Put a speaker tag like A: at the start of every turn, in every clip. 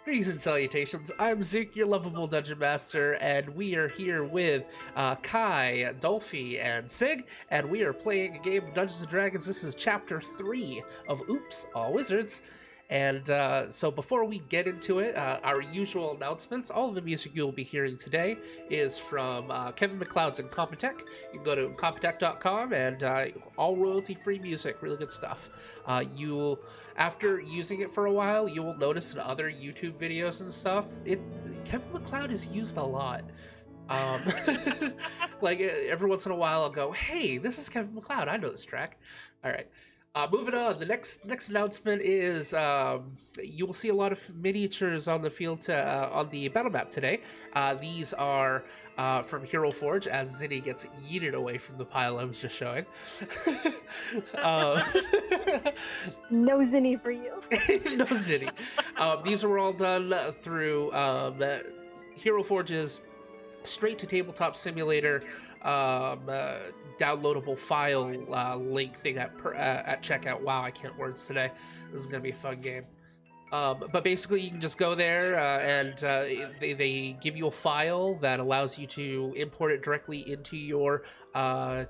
A: Greetings and salutations. I'm Zeke, your lovable dungeon master, and we are here with Kai, Dolphy, and Sig, and we are playing a game of Dungeons and Dragons. This is Chapter 3 of Oops, All Wizards. And so before we get into it, our usual announcements, all of the music you will be hearing today is from Kevin MacLeod's Incompetech. You can go to incompetech.com and all royalty-free music, really good stuff. After using it for a while, you will notice in other YouTube videos and stuff, Kevin MacLeod is used a lot. Like every once in a while I'll go, hey, this is Kevin MacLeod, I know this track. All right. Moving on, the next announcement is you will see a lot of miniatures on the field on the battle map today. These are from Hero Forge, as Zinni gets yeeted away from the pile I was just showing.
B: No Zinni for you.
A: No Zinni. These were all done through Hero Forge's straight to tabletop simulator downloadable file link thing at checkout. Wow, I can't words today. This is gonna be a fun game. But basically, you can just go there and they give you a file that allows you to import it directly into your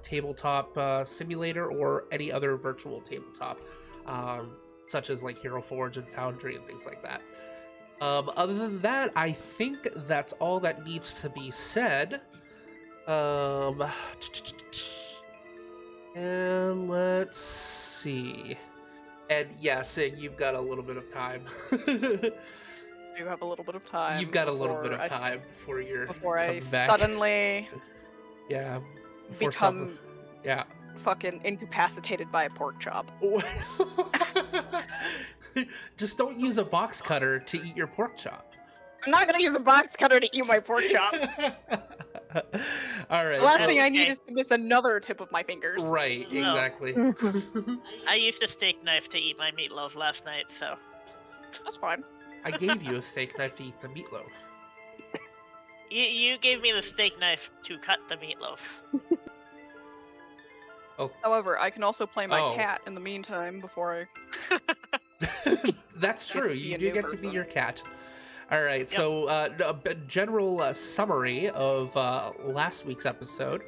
A: tabletop simulator or any other virtual tabletop, such as like Hero Forge and Foundry and things like that. Other than that, I think that's all that needs to be said. And let's see. And yeah, Sig, you've got a little bit of time.
C: You have a little bit of time.
A: You've got a little bit of time before
C: I
A: back.
C: suddenly
A: yeah
C: become
A: yeah
C: fucking incapacitated by a pork chop.
A: Just don't use a box cutter to eat your pork chop.
C: I'm not gonna use a box cutter to eat my pork chop.
A: All right.
C: The last thing I need is to miss another tip of my fingers.
A: Right, exactly.
D: I used a steak knife to eat my meatloaf last night, so
C: That's fine.
A: I gave you a steak knife to eat the meatloaf.
D: you gave me the steak knife to cut the meatloaf.
A: Oh.
C: However, I can also play my
A: Oh.
C: cat in the meantime before I...
A: That's true.
C: Get to be
A: You
C: a
A: do
C: new
A: get to be
C: person.
A: your cat. All right.
D: Yep.
A: So, a general summary of last week's episode.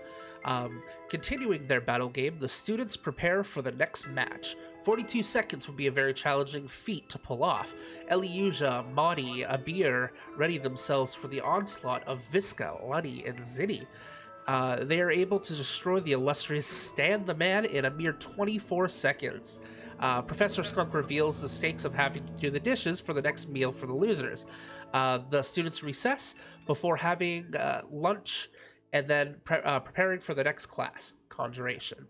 A: Continuing their battle game, the students prepare for the next match. 42 seconds would be a very challenging feat to pull off. Eliuja, Maudie, Abir ready themselves for the onslaught of Visca, Lunny, and Zinni. They are able to destroy the illustrious Stan the Man in a mere 24 seconds. Professor Skunk reveals the stakes of having to do the dishes for the next meal for the losers. The students recess before having lunch and then preparing for the next class, Conjuration.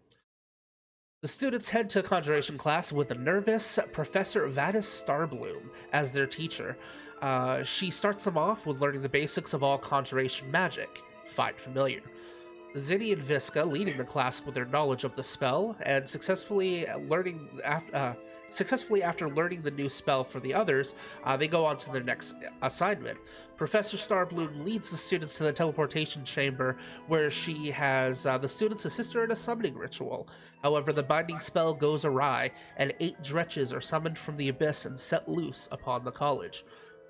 A: The students head to Conjuration class with a nervous Professor Vadis Starbloom as their teacher. She starts them off with learning the basics of all Conjuration magic. Find familiar. Zinni and Visca leading the class with their knowledge of the spell, and successfully after learning the new spell for the others, they go on to their next assignment. Professor Starbloom leads the students to the teleportation chamber, where she has the students assist her in a summoning ritual. However, the binding spell goes awry, and 8 dretches are summoned from the abyss and set loose upon the college.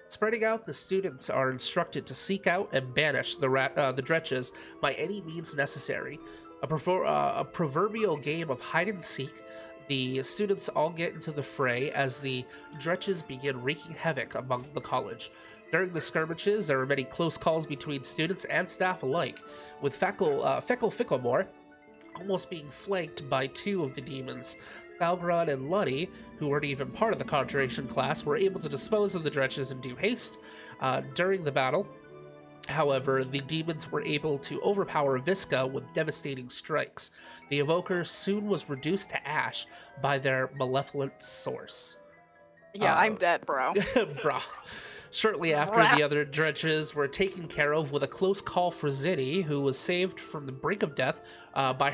A: Spreading out, the students are instructed to seek out and banish the dretches by any means necessary. A proverbial game of hide-and-seek, the students all get into the fray as the dretches begin wreaking havoc among the college. During the skirmishes, there are many close calls between students and staff alike, with Feckle Ficklemore almost being flanked by 2 of the demons. Falgron and Lunny, who weren't even part of the Conjuration class, were able to dispose of the dretches in due haste. During the battle, however, the demons were able to overpower Visca with devastating strikes. The evoker soon was reduced to ash by their malevolent source.
C: Yeah, I'm dead, bro.
A: Brah. Shortly after, the other dredges were taken care of with a close call for Zinni, who was saved from the brink of death by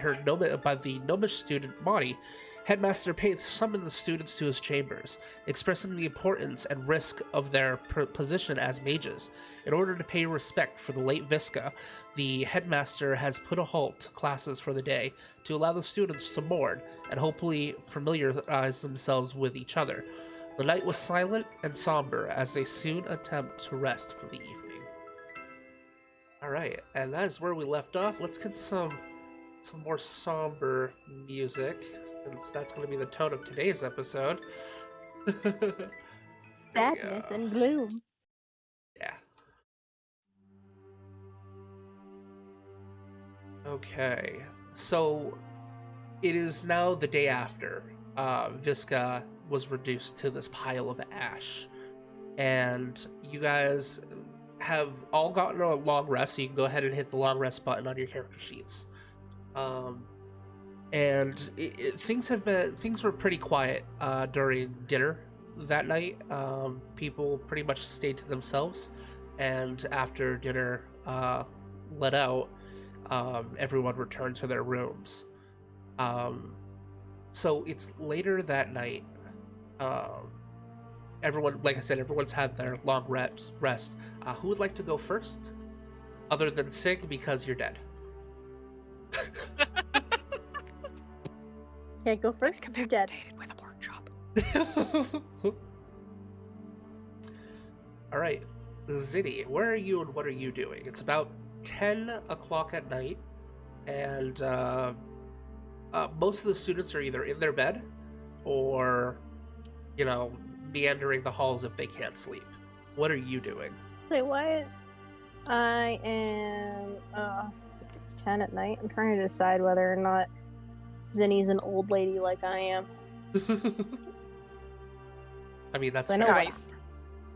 A: the gnomish student Maudie. Headmaster Paith summoned the students to his chambers, expressing the importance and risk of their position as mages. In order to pay respect for the late Visca, the headmaster has put a halt to classes for the day to allow the students to mourn and hopefully familiarize themselves with each other. The night was silent and somber as they soon attempt to rest for the evening. Alright, and that is where we left off. Let's get some more somber music, since that's going to be the tone of today's episode.
B: Sadness and gloom.
A: Yeah. Okay, so it is now the day after Visca was reduced to this pile of ash, and you guys have all gotten a long rest, so you can go ahead and hit the long rest button on your character sheets. And things were pretty quiet during dinner that night. People pretty much stayed to themselves, and after dinner let out, everyone returned to their rooms. So it's later that night. Everyone, like I said, everyone's had their long rest. Who would like to go first? Other than Sig, because you're dead.
B: Can't go first because you're dead.
C: With a pork chop.
A: All right, Zinni, where are you and what are you doing? It's about 10 o'clock at night, and most of the students are either in their bed or, meandering the halls if they can't sleep. What are you doing?
B: Say what? I am. It's 10 at night. I'm trying to decide whether or not Zinni's an old lady like I am.
A: I mean, that's
B: I know,
C: Nice.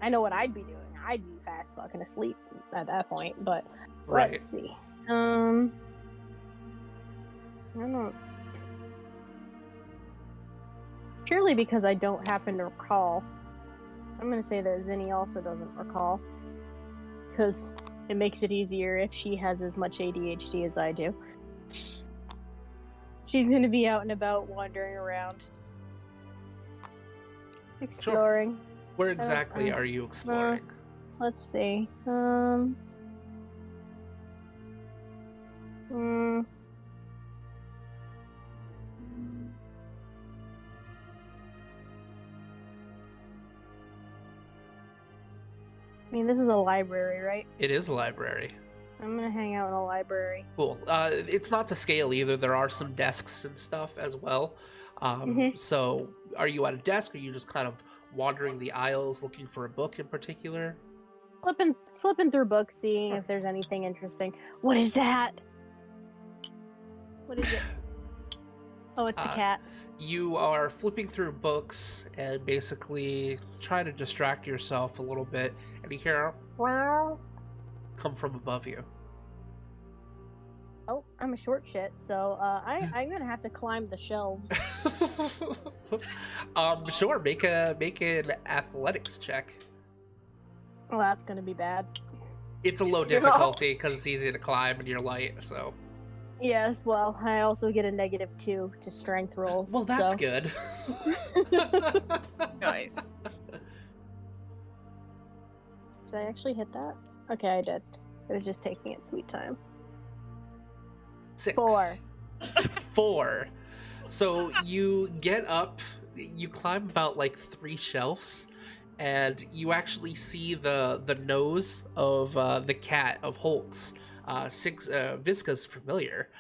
B: I know what I'd be doing. I'd be fast fucking asleep at that point. But
A: Right.
B: let's see. I don't know. Purely because I don't happen to recall. I'm going to say that Zinni also doesn't recall. Because it makes it easier if she has as much ADHD as I do. She's going to be out and about wandering around. Exploring.
A: Where exactly are you exploring?
B: Let's see. I mean, this is a library, right?
A: It is a library.
B: I'm gonna hang out in a library.
A: Cool. It's not to scale either. There are some desks and stuff as well. So, are you at a desk? Or are you just kind of wandering the aisles looking for a book in particular?
B: Flipping through books, seeing if there's anything interesting. What is that? What is it? Oh, it's the cat.
A: You are flipping through books and basically trying to distract yourself a little bit, and you hear a "Meow" come from above you.
B: Oh, I'm a short shit, so I'm gonna have to climb the shelves.
A: Sure. Make an athletics check.
B: Well, that's gonna be bad.
A: It's a low difficulty because it's easy to climb and you're light. So.
B: Yes, well, I also get a -2 to strength rolls.
A: Well, that's
B: so.
A: good.
C: Nice.
B: Did I actually hit that? Okay, I did. It was just taking its sweet time.
A: 6.
B: 4.
A: 4. So you get up, you climb about like 3 shelves, and you actually see the nose of the cat of Holtz. Visca's familiar,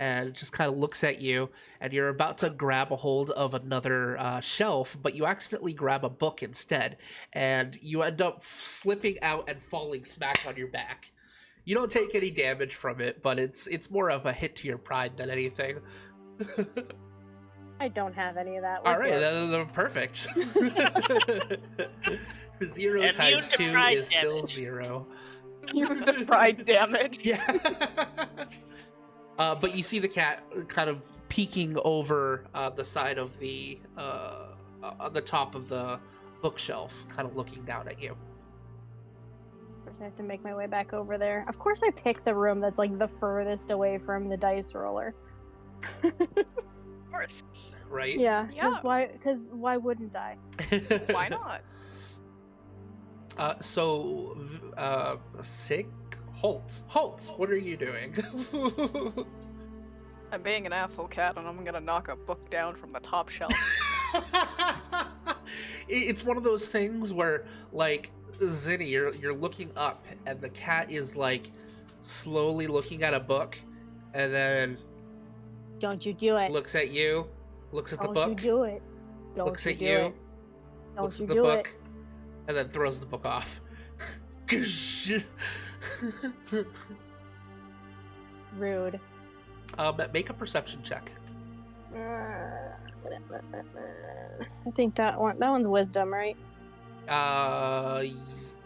A: and just kind of looks at you, and you're about to grab a hold of another shelf, but you accidentally grab a book instead, and you end up slipping out and falling smack on your back. You don't take any damage from it, but it's more of a hit to your pride than anything.
B: I don't have any of that.
A: All right, then perfect. 0
D: Immune
A: times
D: to
A: 2
D: pride
A: is still
D: damage.
A: 0.
C: You took pride damage.
A: Yeah. But you see the cat kind of peeking over the side of on the top of the bookshelf, kind of looking down at you.
B: I have to make my way back over there. Of course I pick the room that's like the furthest away from the dice roller.
D: Of course.
A: Right?
B: Yeah,
C: Yeah.
B: because why wouldn't I?
C: Why not?
A: Sig? Holtz, what are you doing?
C: I'm being an asshole cat and I'm gonna knock a book down from the top shelf.
A: It's one of those things where, like, Zinni, you're looking up, and the cat is like slowly looking at a book, and then
B: Don't you do it.
A: looks at you, looks at the
B: Don't
A: book,
B: you do it. Don't
A: looks
B: you
A: at
B: do
A: you,
B: it. Don't
A: looks
B: you
A: at the
B: do
A: book,
B: it.
A: and then throws the book off.
B: Rude.
A: Make a perception check.
B: I think that one's wisdom, right?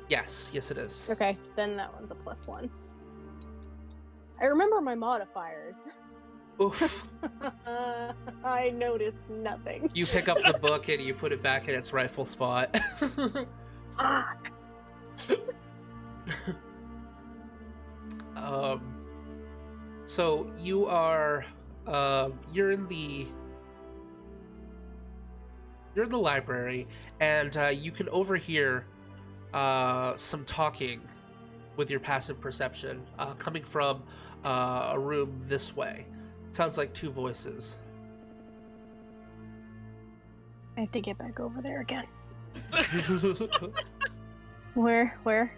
A: Yes, it is.
B: Okay, then that one's a +1. I remember my modifiers.
A: Oof.
B: I noticed nothing.
A: You pick up the book and you put it back in its rightful spot.
B: Fuck.
A: So you are, you're in the library, and you can overhear some talking with your passive perception coming from a room this way. It sounds like two voices.
B: I have to get back over there again. Where?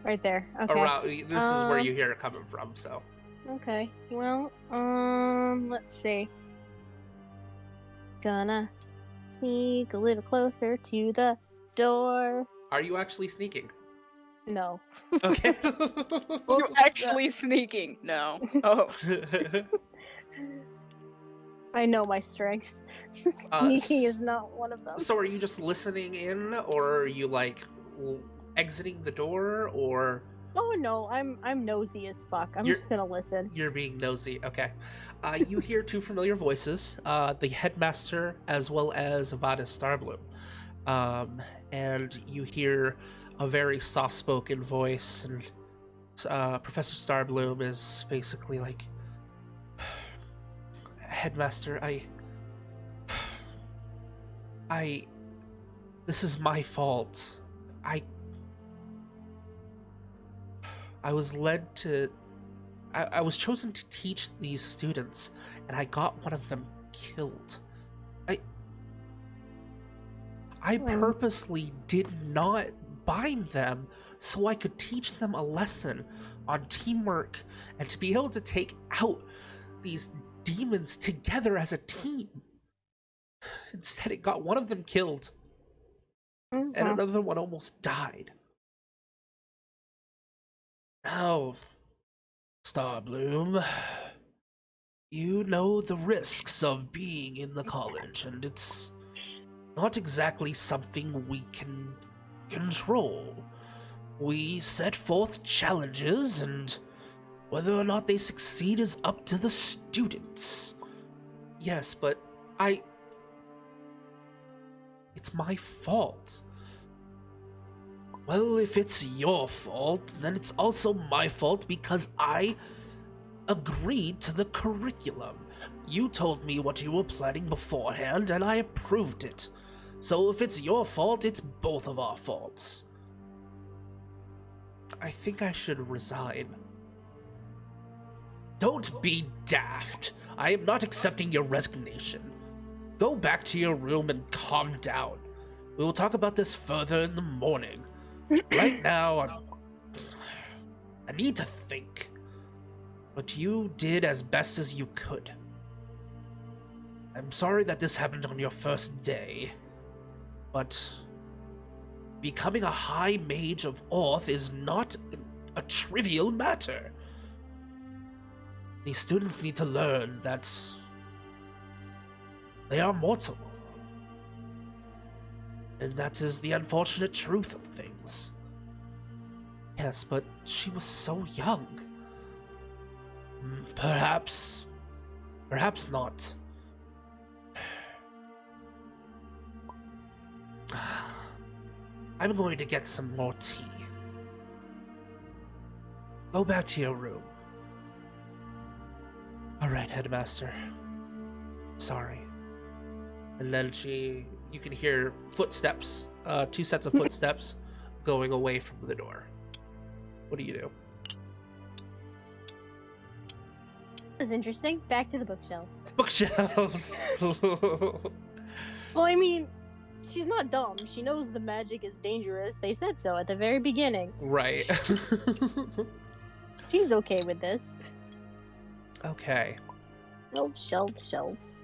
B: Right there. Okay.
A: Around, this is where you hear it coming from, so.
B: Okay. Well, let's see. Gonna sneak a little closer to the door.
A: Are you actually sneaking?
B: No.
A: Okay.
C: You're actually sneaking. No. Oh.
B: I know my strengths. Sneaking is not one of them.
A: So are you just listening in, or are you like exiting the door, or
B: Oh no, I'm nosy as fuck. I'm
A: You're-
B: just gonna listen.
A: you're being nosy? Okay. You hear two familiar voices, the headmaster as well as Vada Starbloom. And you hear a very soft-spoken voice, and Professor Starbloom is basically like, Headmaster, this is my fault. I was led to, I was chosen to teach these students, and I got one of them killed. I purposely did not bind them so I could teach them a lesson on teamwork and to be able to take out these demons together as a team. Instead, it got one of them killed, and another one almost died. Now, Starbloom, you know the risks of being in the college, and it's not exactly something we can control. We set forth challenges, and whether or not they succeed is up to the students. Yes, but it's my fault. Well, if it's your fault, then it's also my fault because I agreed to the curriculum. You told me what you were planning beforehand, and I approved it. So if it's your fault, it's both of our faults. I think I should resign. Don't be daft. I am not accepting your resignation. Go back to your room and calm down. We will talk about this further in the morning. Right now, I need to think. But you did as best as you could. I'm sorry that this happened on your first day, but becoming a high mage of Orth is not a trivial matter. These students need to learn that they are mortal. And that is the unfortunate truth of things. Yes, but she was so young. Perhaps not. I'm going to get some more tea. Go back to your room. Alright, Headmaster. Sorry. And then you can hear footsteps, 2 sets of footsteps going away from the door. What do you do?
B: That was interesting. Back to the bookshelves.
A: Bookshelves!
B: Well, I mean, she's not dumb. She knows the magic is dangerous. They said so at the very beginning.
A: Right.
B: She's okay with this.
A: Okay.
B: Oh, shelves.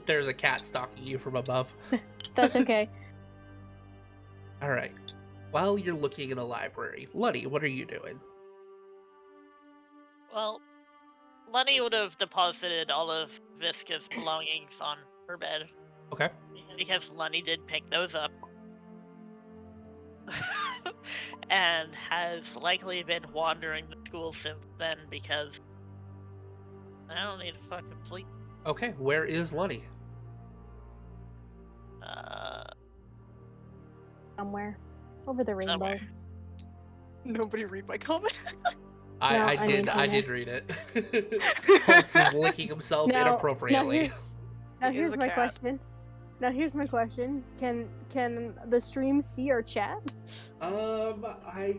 A: There's a cat stalking you from above.
B: That's okay.
A: All right. While you're looking in the library, Luddy, what are you doing?
D: Well, Lenny would have deposited all of Visca's belongings on her bed.
A: Okay.
D: Because Lenny did pick those up. And has likely been wandering the school since then because I don't need to fucking sleep.
A: Okay, where is Lunny?
B: Somewhere. Over the rainbow.
D: Somewhere.
C: Nobody read my comment.
A: I did read it. Holtz is licking himself inappropriately.
B: Here's my question. Here's my question. Can the stream see our chat?
A: I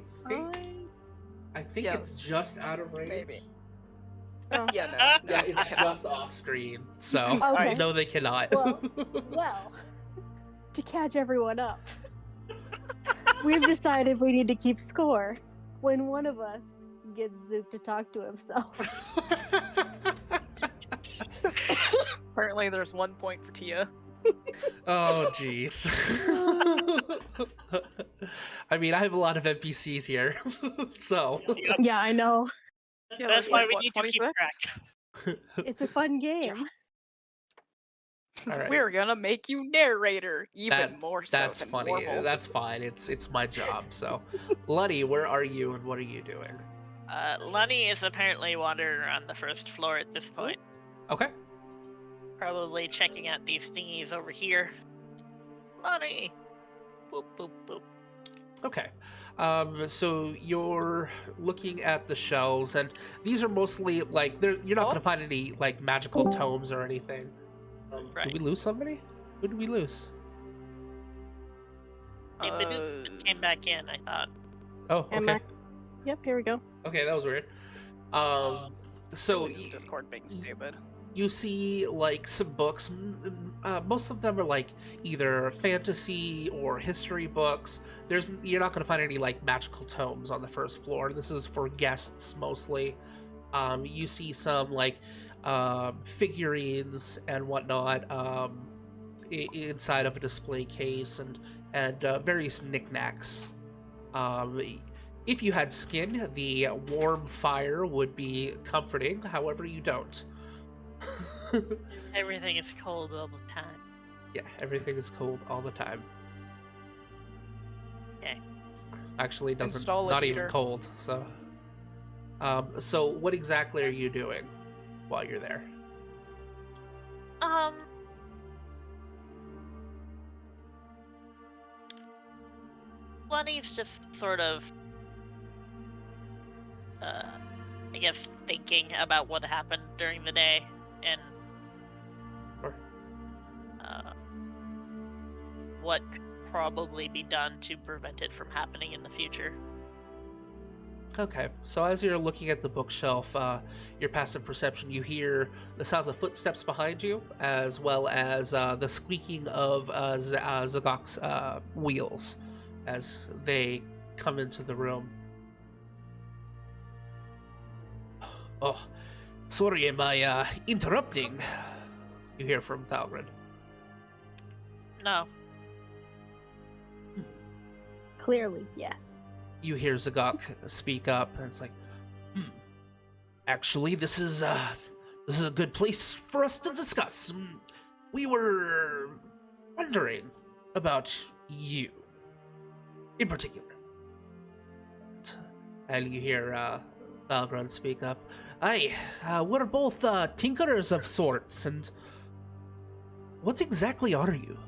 A: think
C: Yes.
A: it's just out of range.
C: Maybe.
B: Oh.
C: Yeah, no.
A: Yeah, it's just off screen, so
B: Okay.
A: no, they cannot.
B: Well, to catch everyone up, we've decided we need to keep score when one of us gets Zook to talk to himself.
C: Apparently, there's 1 point for Tia.
A: Oh, jeez. I mean, I have a lot of NPCs here, so
D: Yep.
B: Yeah, I know.
C: Yeah,
D: That's
C: there's
D: why
C: like,
D: we
C: what,
D: need to keep
C: 26?
D: track.
B: It's a fun game.
A: All right.
C: We're gonna make you narrator, even more so
A: That's
C: than
A: funny.
C: normal.
A: That's fine. It's my job. So, Lunny, where are you and what are you doing?
D: Lenny is apparently wandering around the first floor at this point.
A: Okay.
D: Probably checking out these thingies over here. Lenny! Boop, boop, boop.
A: Okay. So you're looking at the shelves, and these are mostly like you're not
C: Oh.
A: gonna find any like magical tomes or anything.
D: Right.
A: Did we lose somebody? Who did we lose?
D: Hey, Badoo came back in, I thought.
A: Oh,
B: Am
A: okay.
B: Yep, here we go.
A: Okay, that was weird. So
C: Probably just Discord being stupid.
A: you see like some books. Most of them are like either fantasy or history books. You're not going to find any like magical tomes on the first floor. This is for guests mostly. You see some like figurines and whatnot inside of a display case and various knickknacks. If you had skin, the warm fire would be comforting. However, you don't.
D: Everything is cold all the time.
A: Yeah, everything is cold all the time.
D: Okay.
A: Actually, it doesn't.
C: Install a
A: Not even
C: heater.
A: cold. So, so what exactly are you doing while you're there?
D: Lenny's just sort of, I guess, thinking about what happened during the day and
A: Sure.
D: what could probably be done to prevent it from happening in the future.
A: Okay, so as you're looking at the bookshelf, your passive perception, you hear the sounds of footsteps behind you, as well as the squeaking of Zagok's wheels as they come into the room. Oh, sorry, am I interrupting? You hear from Thalgren.
D: No.
B: Clearly, yes.
A: You hear Zagok speak up, and it's like, actually, this is a good place for us to discuss. We were wondering about you, in particular. And you hear Thalgren speak up. Aye, we're both tinkerers of sorts, and what exactly are you?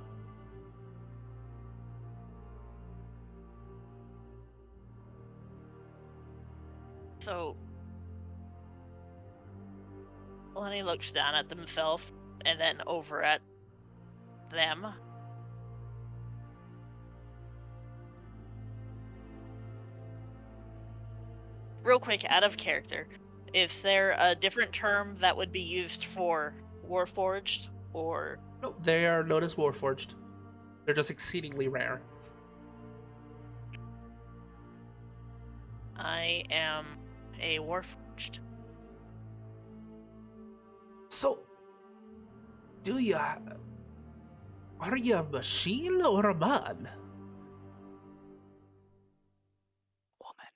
D: So, Lenny looks down at himself and then over at them. Real quick, out of character, is there a different term that would be used for Warforged or
A: No, they are known as Warforged. They're just exceedingly rare.
D: I am a Warforged.
A: So, are you a machine or a man?
C: Woman.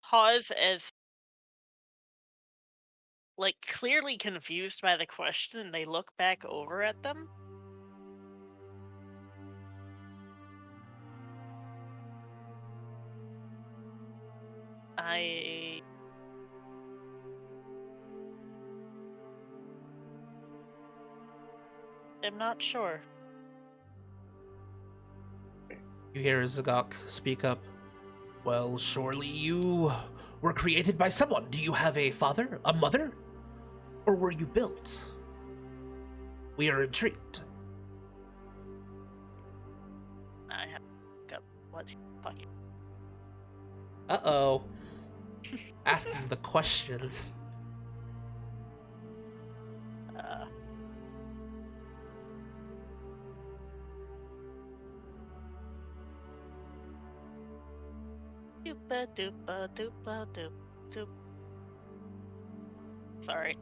D: Pause as like clearly confused by the question, and they look back over at them. I am not sure.
A: You hear Zagok speak up. Well, surely you were created by someone. Do you have a father, a mother? Or were you built? We are intrigued.
D: I have got what fucking.
A: Uh-oh. Asking the questions.
D: Uh, Doopa doopa doopa doop doop. Sorry.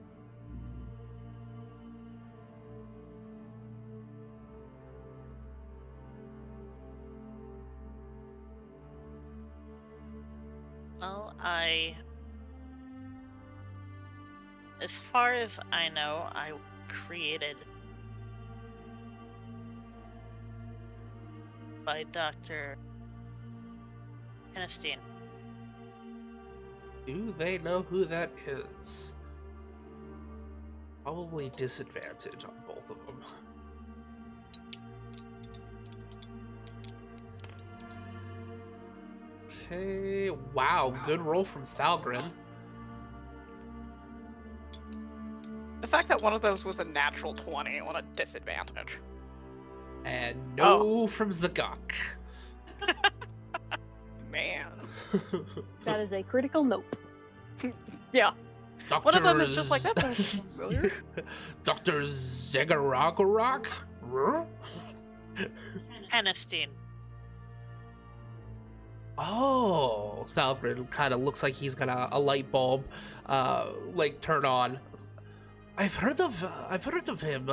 D: Well, as far as I know, I created by Dr. Kenestein.
A: Do they know who that is? Probably disadvantage on both of them. Okay, wow, good roll from Thalgren.
C: The fact that one of those was a natural 20 on a disadvantage.
A: And no from Zagok.
C: Man.
B: That is a critical nope.
C: Yeah.
A: Dr.
C: One of them is just like, that sounds familiar.
A: Dr. Zegaragorok?
D: Kenestein.
A: Oh, Thalgren kind of looks like he's got a light bulb, like turn on. I've heard of him.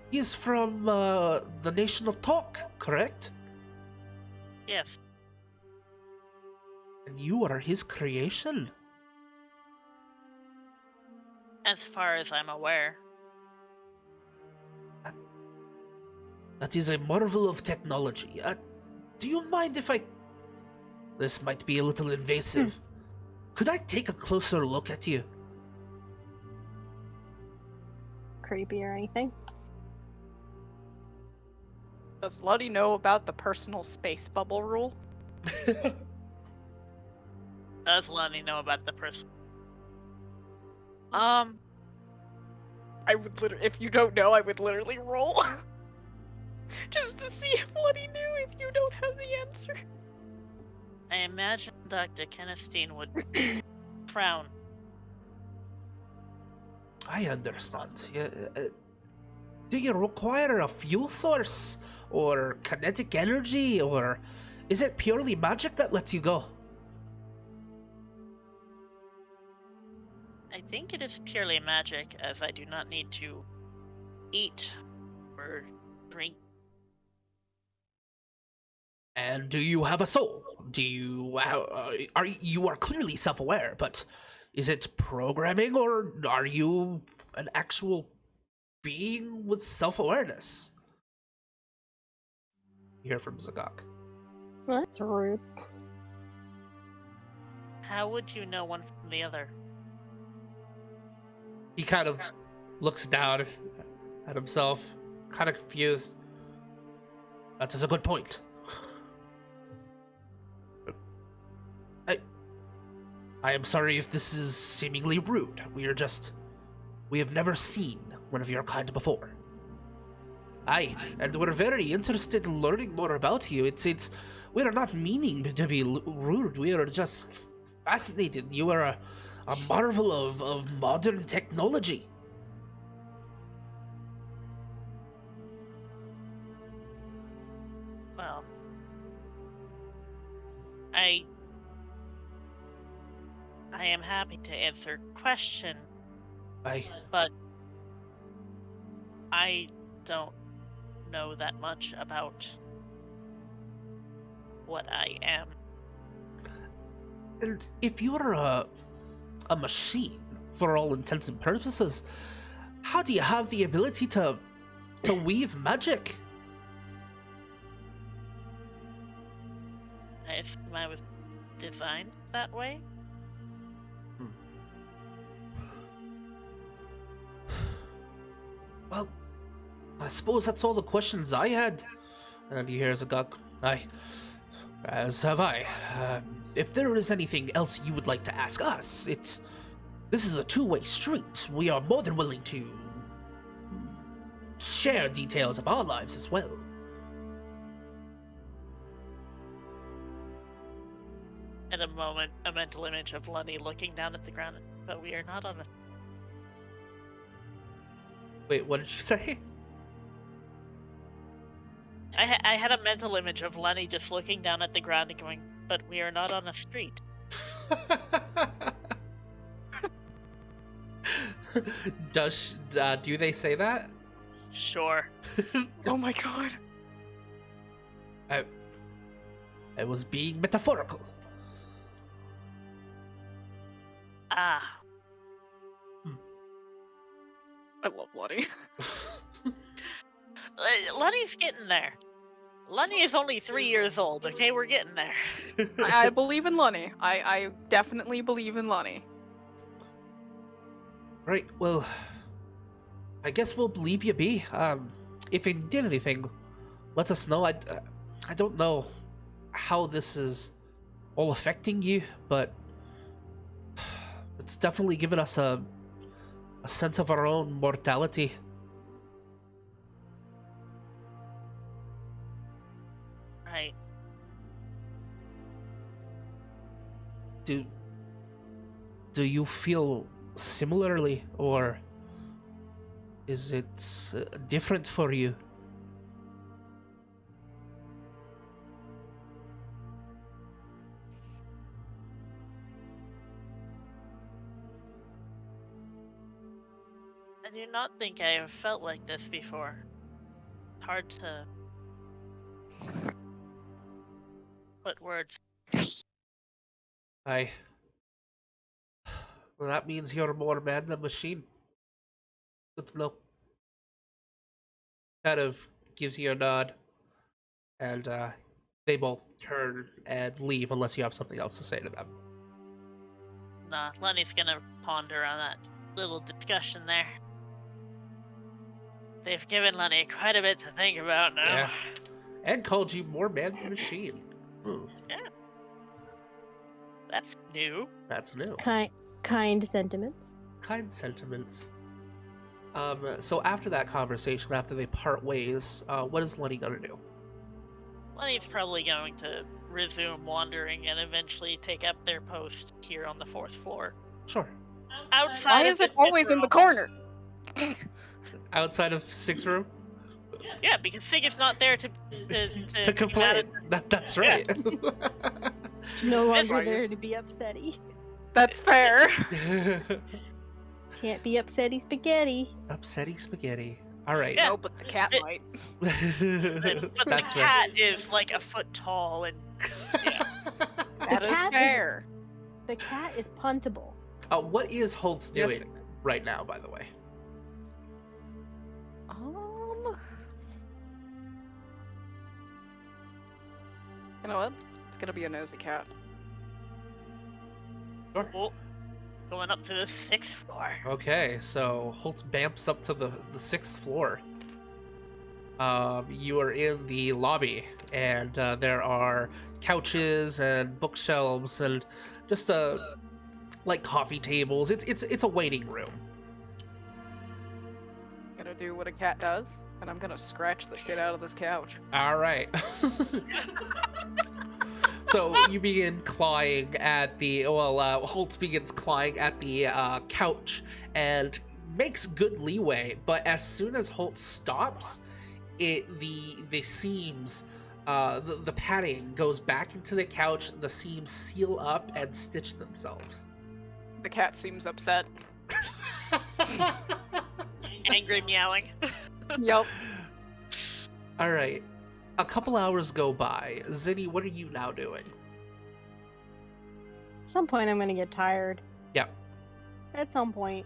A: He's from the nation of Talk, correct?
D: Yes.
A: And you are his creation.
D: As far as I'm aware.
A: That is a marvel of technology. Do you mind if I... This might be a little invasive. Could I take a closer look at you?
B: Creepy or anything?
C: Does Luddy know about the personal space bubble rule?
D: Does Lonnie know about the person?
C: I would literally, if you don't know, I would literally roll. Just to see if Luddy knew if you don't have the answer.
D: I imagine Dr. Kenestein would frown.
A: I understand. Do you require a fuel source? Or kinetic energy? Or is it purely magic that lets you go?
D: I think it is purely magic, as I do not need to eat or drink.
A: And do you have a soul? Do you you are clearly self-aware, but is it programming or are you an actual being with self-awareness? You hear from Zagok.
B: Well, that's rude.
D: How would you know one from the other?
A: He kind of looks down at himself, kind of confused. That is a good point. I am sorry if this is seemingly rude. We have never seen one of your kind before. Aye, and we're very interested in learning more about you. We are not meaning to be rude. We are just fascinated. You are a marvel of modern technology.
D: Well, I am happy to answer question,
A: I
D: but I don't know that much about what I am.
A: And if you're a machine for all intents and purposes, how do you have the ability to weave magic?
D: I assume I was designed that way.
A: Well, I suppose that's all the questions I had. And he hears a gawk. As have I. If there is anything else you would like to ask us, this is a two-way street. We are more than willing to share details of our lives as well.
D: At a moment, a mental image of Lunny looking down at the ground, but we are not on a.
A: Wait, what did you say?
D: I had a mental image of Lenny just looking down at the ground and going, but we are not on a street.
A: Do they say that?
D: Sure.
C: Oh my god.
A: I was being metaphorical.
D: Ah,
C: I love Lottie.
D: Lenny's getting there. Lenny is only 3 years old, okay? We're getting there.
C: I believe in Lunny. I definitely believe in Lunny.
A: Right, well, I guess we'll leave you be. If you did anything, let us know. I don't know how this is all affecting you, but it's definitely given us a sense of our own mortality.
D: Right.
A: Do you feel similarly, or is it different for you?
D: I do not think I have felt like this before. Hard to put words.
A: Well, that means you're more man than machine. Good to know. Kind of gives you a nod, and they both turn and leave unless you have something else to say to them.
D: Nah, Lenny's gonna ponder on that little discussion there. They've given Lenny quite a bit to think about now.
A: Yeah. And called you more man than machine.
D: Yeah. That's new.
A: That's new.
B: Kind sentiments.
A: Kind sentiments. So after that conversation, after they part ways, what is Lenny gonna do?
D: Lenny's probably going to resume wandering and eventually take up their post here on the 4th floor.
A: Sure.
D: Outside
C: Why
D: of
C: is it
D: the
C: always in the
D: room.
C: corner?
A: Outside of Six Room?
D: Yeah, because Sig is not there to
A: To complain. That's right.
B: No longer
C: Right.
B: there to be upsetty.
C: That's fair.
B: Can't be upsetty spaghetti.
A: Upsetty spaghetti. Alright.
D: Yeah.
C: No, but the cat
D: It-
C: might.
D: But the
A: That's
D: cat is like a foot tall and
C: That is
B: cat is-
C: fair.
B: The cat is puntable.
A: What is Holtz
C: Yes.
A: doing right now, by the way?
C: You know what? It's gonna be a nosy cat.
D: oh, going up to the 6th floor.
A: Okay, so Holtz bamps up to the 6th floor. You are in the lobby, and there are couches and bookshelves and just like coffee tables. It's a waiting room.
C: Gonna do what a cat does, and I'm gonna scratch the shit out of this couch.
A: All right. So you begin clawing at the Holt begins clawing at the couch and makes good leeway, but as soon as Holt stops, the seams, the padding goes back into the couch. The seams seal up and stitch themselves.
C: The cat seems upset.
D: Angry meowing.
C: Yup.
A: All right. A couple hours go by. Zinni, what are you now doing?
B: At some point, I'm gonna get tired.
A: Yep.
B: At some point,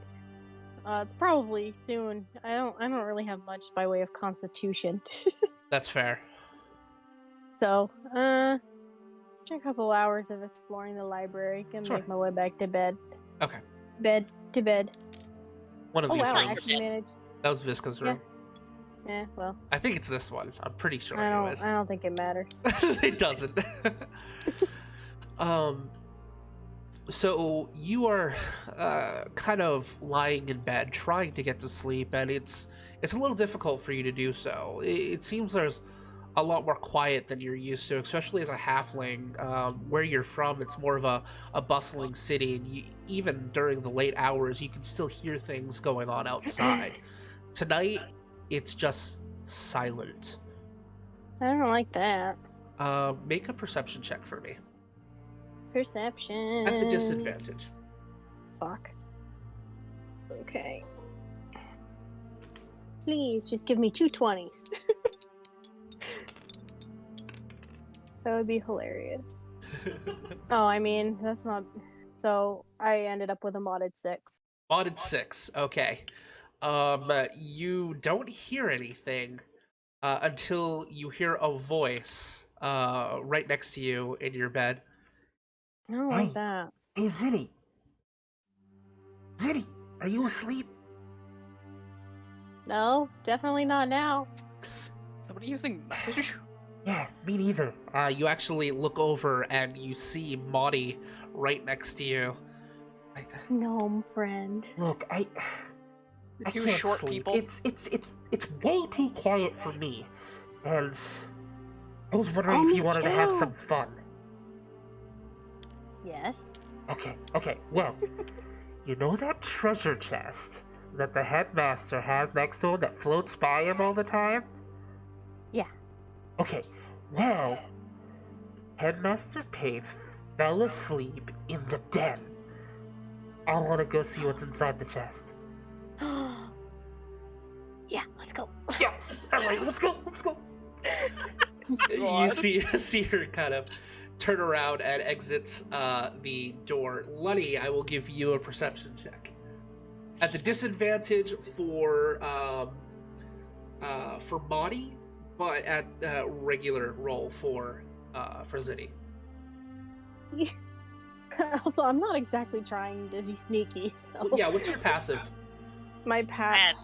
B: it's probably soon. I don't really have much by way of constitution.
A: That's fair.
B: So, after a couple hours of exploring the library, gonna
A: Sure.
B: make my way back to bed.
A: Okay.
B: Bed to bed.
A: One of
B: Oh
A: these
B: wow, I
A: rooms.
B: actually managed.
A: That was Visca's room.
B: Well,
A: I think it's this one. I'm pretty sure.
B: I
A: Anyways.
B: don't think it matters.
A: It doesn't. So you are kind of lying in bed, trying to get to sleep, and it's a little difficult for you to do so. It seems there's a lot more quiet than you're used to, especially as a halfling. Where you're from, it's more of a bustling city, and even during the late hours, you can still hear things going on outside. Tonight, it's just silent.
B: I don't like that.
A: Make a perception check for me.
B: Perception.
A: At the disadvantage.
B: Fuck. Okay. Please, just give me 2 20s. That would be hilarious. Oh, I mean, that's not... So, I ended up with a modded 6.
A: Modded 6, okay. You don't hear anything until you hear a voice right next to you in your bed.
B: I don't
A: Hey.
B: like that.
A: Hey, Zinni! Zinni, are you asleep?
B: No, definitely not now.
C: Somebody using message?
A: Yeah, me neither. You actually look over and you see Maudie right next to you. Like,
B: Gnome friend.
A: look, I
C: You
A: can't
C: short
A: sleep.
C: people.
A: It's way too quiet for me, and I was wondering if
B: Me
A: you wanted to have
B: too.
A: some fun.
B: Yes.
A: Okay, well, you know that treasure chest that the headmaster has next to him that floats by him all the time?
B: Yeah.
A: Okay, well, Headmaster Pape fell asleep in the den. I want to go see what's inside the chest.
B: Yeah, let's go.
A: Yes! Alright, let's go! You
C: God.
A: see her kind of turn around and exits the door. Lunny, I will give you a perception check. At the disadvantage for Maudie, but at regular roll for Zinni.
B: Also, I'm not exactly trying to be sneaky, so...
A: Yeah, what's your passive?
B: My
D: And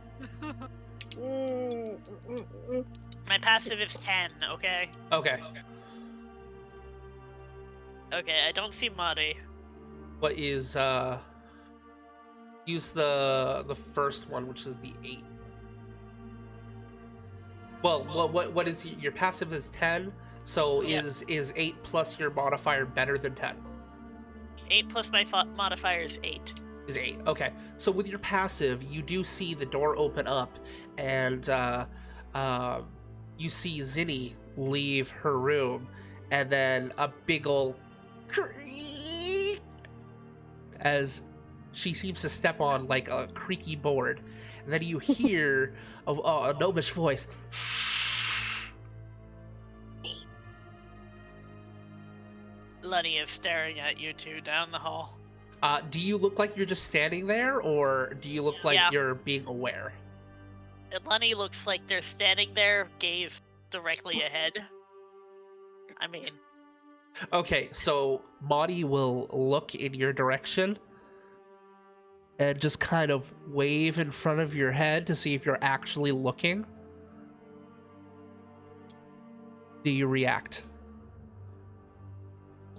B: Mm.
D: my passive is 10, okay?
A: Okay.
D: Okay, I don't see Muddy.
A: What is use the first one, which is the 8. Well, what is your passive is 10, so
D: Yeah.
A: is 8 plus your modifier better than 10?
D: 8 plus my modifier is 8.
A: Is 8. Okay. So with your passive, you do see the door open up, and you see Zinni leave her room, and then a big ol' creak as she seems to step on like a creaky board, and then you hear a gnomish voice.
D: Lunny is staring at you two down the hall.
A: Do you look like you're just standing there, or do you look like
D: Yeah.
A: you're being aware?
D: And Lunny looks like they're standing there, gaze directly ahead. I mean,
A: Okay, so Maudie will look in your direction and just kind of wave in front of your head to see if you're actually looking. Do you react?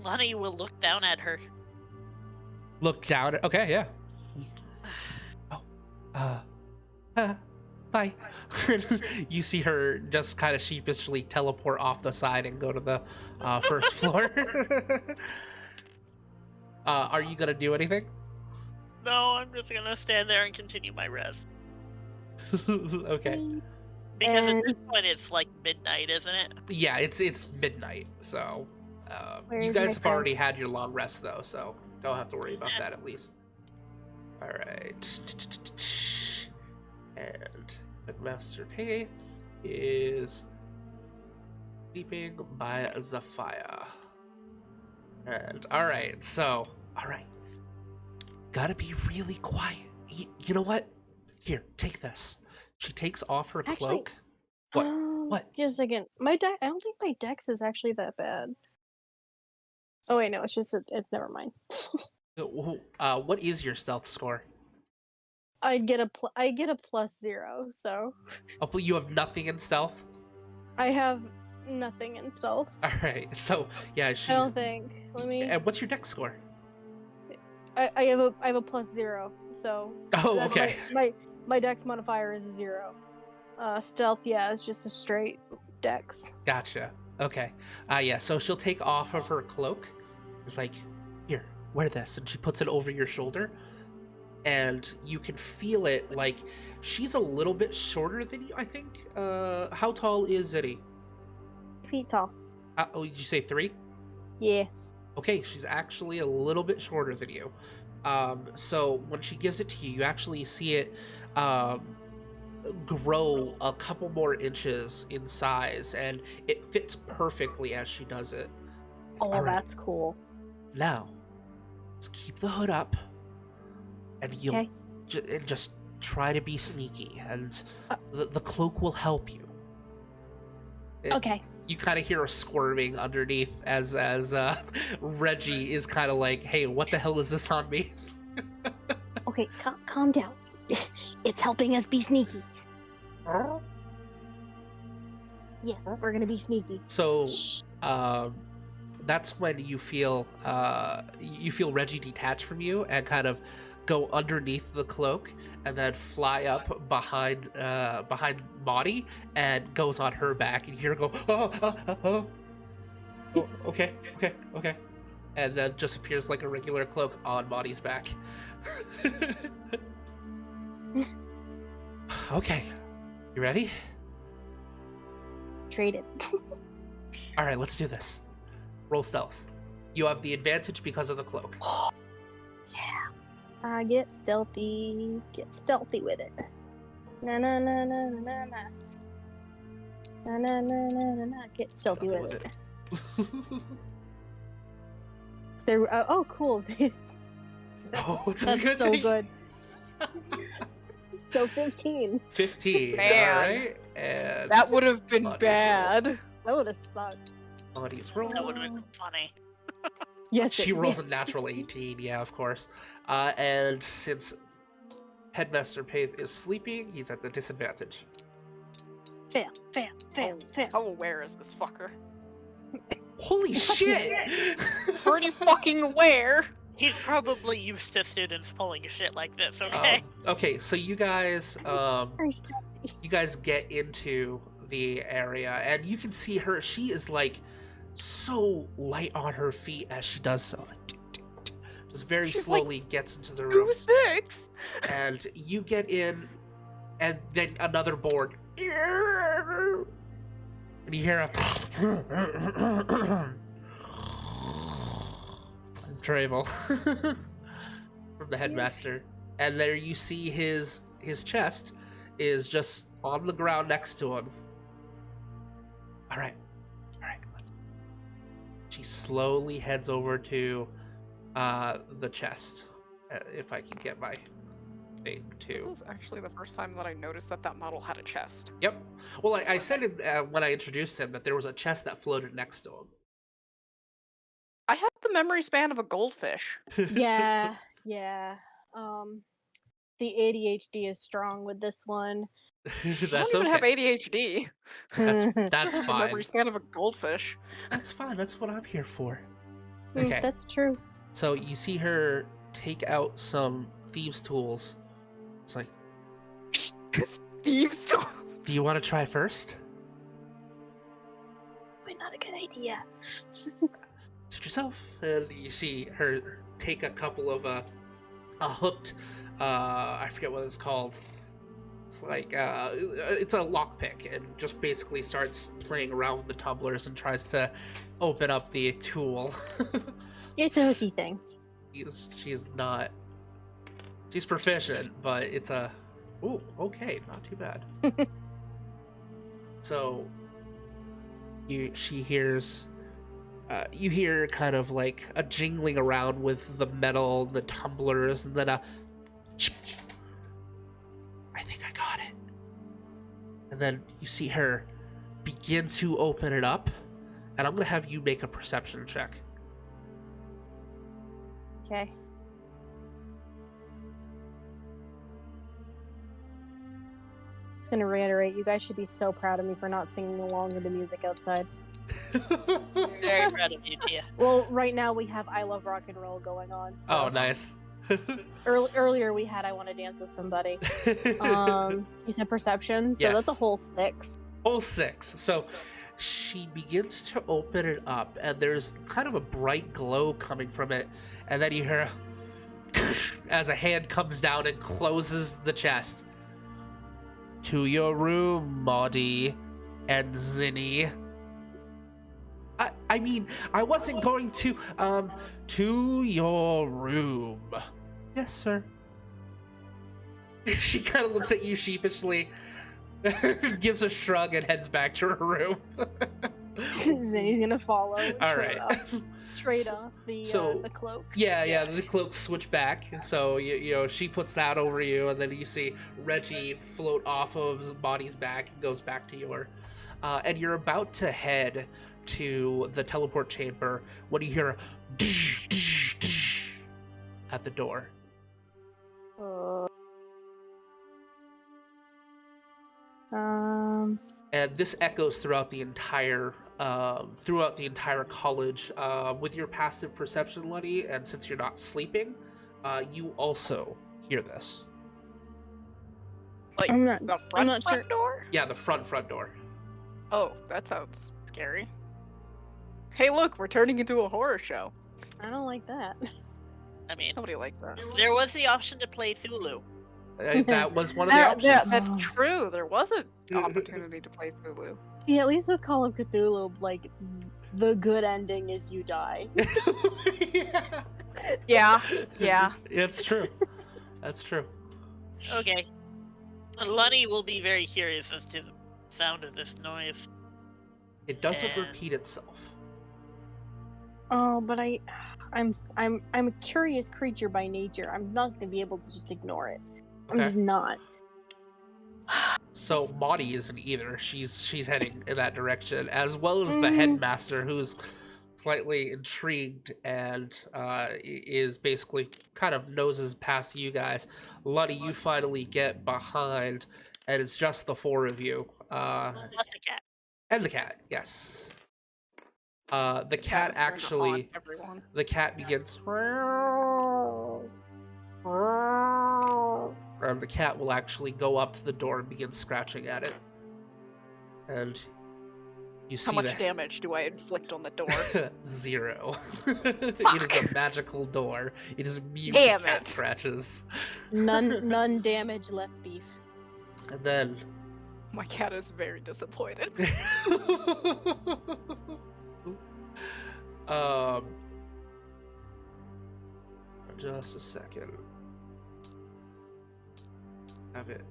D: Lunny will look down at her.
A: Look down at... Okay, yeah. Oh. bye. You see her just kind of sheepishly teleport off the side and go to the first floor. Are you gonna do anything?
D: No, I'm just gonna stand there and continue my rest.
A: Okay.
D: Because at
B: And-
D: this point it's like midnight, isn't it?
A: Yeah, it's midnight, so you
B: Where's
A: guys
B: my
A: have
B: friend?
A: already had your long rest though, so don't have to worry about that at least. All right. And Master Paith is sleeping by the fire. And all right, so gotta be really quiet. You know what? Here, take this. She takes off her
B: Actually-
A: cloak. What? What?
B: Just a second. My deck. I don't think my dex is actually that bad. Oh wait, no, it's just it's never mind.
A: What is your stealth score?
B: I get a +0, so
A: Oh, but you have nothing in stealth.
B: I have nothing in stealth.
A: All right, so yeah, she's.
B: I don't think. Let me.
A: And what's your dex score?
B: I have a +0, so
A: Oh,
B: that's
A: okay.
B: my dex modifier is a 0. Stealth, yeah, it's just a straight dex.
A: Gotcha. Okay. Yeah. So she'll take off of her cloak. It's like, here, wear this, and she puts it over your shoulder, and you can feel it. Like she's a little bit shorter than you, I think. How tall is Ziddy?
B: Feet tall.
A: Oh, did you say 3?
B: Yeah.
A: Okay, she's actually a little bit shorter than you. So when she gives it to you, you actually see it grow a couple more inches in size, and it fits perfectly as she does it.
B: Oh,
A: All right.
B: that's cool.
A: Now, just keep the hood up, and you'll
B: Okay.
A: and just try to be sneaky, and the cloak will help you.
B: Okay.
A: You kind of hear a squirming underneath as Reggie is kind of like, "Hey, what the hell is this on me?"
B: Okay, calm down. It's helping us be sneaky. Yes, we're gonna be sneaky.
A: So, that's when you feel Reggie detach from you and kind of go underneath the cloak and then fly up behind Maudie and goes on her back, and you hear her go, oh, okay, and then just appears like a regular cloak on Maudie's back. Okay, you ready?
B: Traded.
A: All right, let's do this. Roll stealth. You have the advantage because of the cloak.
B: Get stealthy. Get stealthy with it. Na na na na na na na. Na na na na na na. Get stealthy with it. There. Oh, cool.
A: Oh, it's a
B: That's
A: good
B: so
A: thing.
B: good. So 15.
A: 15.
C: Man.
A: All right, and
C: That would have been
A: Maudie's
C: bad.
B: That would have sucked.
A: Maudie's roll.
D: That would have been funny.
B: Yes.
A: She
B: it-
A: rolls a natural 18. Yeah, of course. And since Headmaster Paith is sleeping, he's at the disadvantage.
B: Fail.
C: How aware is this fucker?
A: Holy shit!
C: Pretty fucking aware.
D: He's probably used to students pulling shit like this, okay?
A: Okay, so you guys
B: Very stealthy.
A: you guys get into the area, and you can see her. She is like so light on her feet as she does so. Like, just very
C: She's like
A: slowly gets into the room,
C: 2-6.
A: and you get in, and then another board, and you hear a Travel from the headmaster, and there you see his chest is just on the ground next to him. All right, let's. She slowly heads over to the chest. If I can get my thing
C: This
A: too.
C: is actually the first time that I noticed that that model had a chest.
A: Yep. Well, I said it when I introduced him that there was a chest that floated next to
C: I have the memory span of a goldfish.
A: him.
B: Yeah. The ADHD is strong with this one.
A: That's
C: I don't even have
A: okay.
C: ADHD.
A: That's
C: Just have the
A: fine.
C: memory span of a goldfish.
A: That's fine. That's what I'm here for. Okay.
B: That's true.
A: So you see her take out some thieves' tools. It's like,
C: thieves tools.
A: Do you want to try first?
B: Probably not a good idea.
A: Suit yourself. And you see her take a couple of a hooked, I forget what it's called. It's like it's a lockpick, and just basically starts playing around with the tumblers and tries to open up the tool.
B: It's a hooky thing.
A: She's not. She's proficient, but it's a. Ooh, okay, not too bad. So, she hears. You hear kind of like a jingling around with the metal, the tumblers, and then a. I think I got it. And then you see her begin to open it up, and I'm gonna have you make a perception check.
B: Okay. Just gonna reiterate, you guys should be so proud of me for not singing along with the music outside.
D: Very proud of you, Tia.
B: Well, right now we have I Love Rock and Roll going on. So.
A: Oh, nice.
B: Earlier we had I Want to Dance with Somebody. You said perception, so that's a
A: Yes.
B: whole 6.
A: Whole 6. So she begins to open it up, and there's kind of a bright glow coming from it, and then you hear as a hand comes down and closes the chest. To your room, Maudie and Zinni. I mean, I wasn't going to your room. Yes, sir. She kind of looks at you sheepishly, gives a shrug, and heads back to her room.
B: Zinni's gonna follow.
A: All right.
B: Trade off the cloaks.
A: Yeah, the cloaks switch back. So you know she puts that over you, and then you see Reggie float off of his body's back and goes back to your. And you're about to head to the teleport chamber when you hear at the door. And this echoes throughout the entire college. With your passive perception, Letty, and since you're not sleeping, you also hear this.
C: Like
B: I'm not-
C: the
B: I'm
C: front
B: not sure.
C: door?
A: Yeah, the front door.
C: Oh, that sounds scary. Hey, look, we're turning into a horror show.
B: I don't like that.
D: I mean,
C: Nobody likes that.
D: there was the option to play Thulu.
A: That was one of the options.
C: Yeah, that's true. There was an opportunity to play Hulu.
B: See, at least with Call of Cthulhu, like, the good ending is you die.
C: Yeah.
A: It's true. That's true.
D: Okay. Lunny will be very curious as to the sound of this noise.
A: It doesn't
D: And-
A: repeat itself.
B: Oh, but I'm a curious creature by nature. I'm not gonna be able to just ignore it. I'm
A: Okay.
B: just not.
A: So Maudie isn't either. She's heading in that direction, as well as the headmaster, who's slightly intrigued and is basically kind of noses past you guys. Luddy, you finally get behind, and it's just the 4 of you.
D: Plus the cat.
A: And the cat, yes. The cat
C: is going to
A: actually,
C: haunt everyone.
A: the cat begins, and the cat will actually go up to the door and begin scratching at it. And you see
C: How much
A: that
C: damage do I inflict on the door?
A: 0. It is a magical door. It is immune to
C: Damn
A: cat
C: it.
A: scratches.
B: None damage left beef.
A: And then
C: My cat is very disappointed.
A: Just a second. Have it.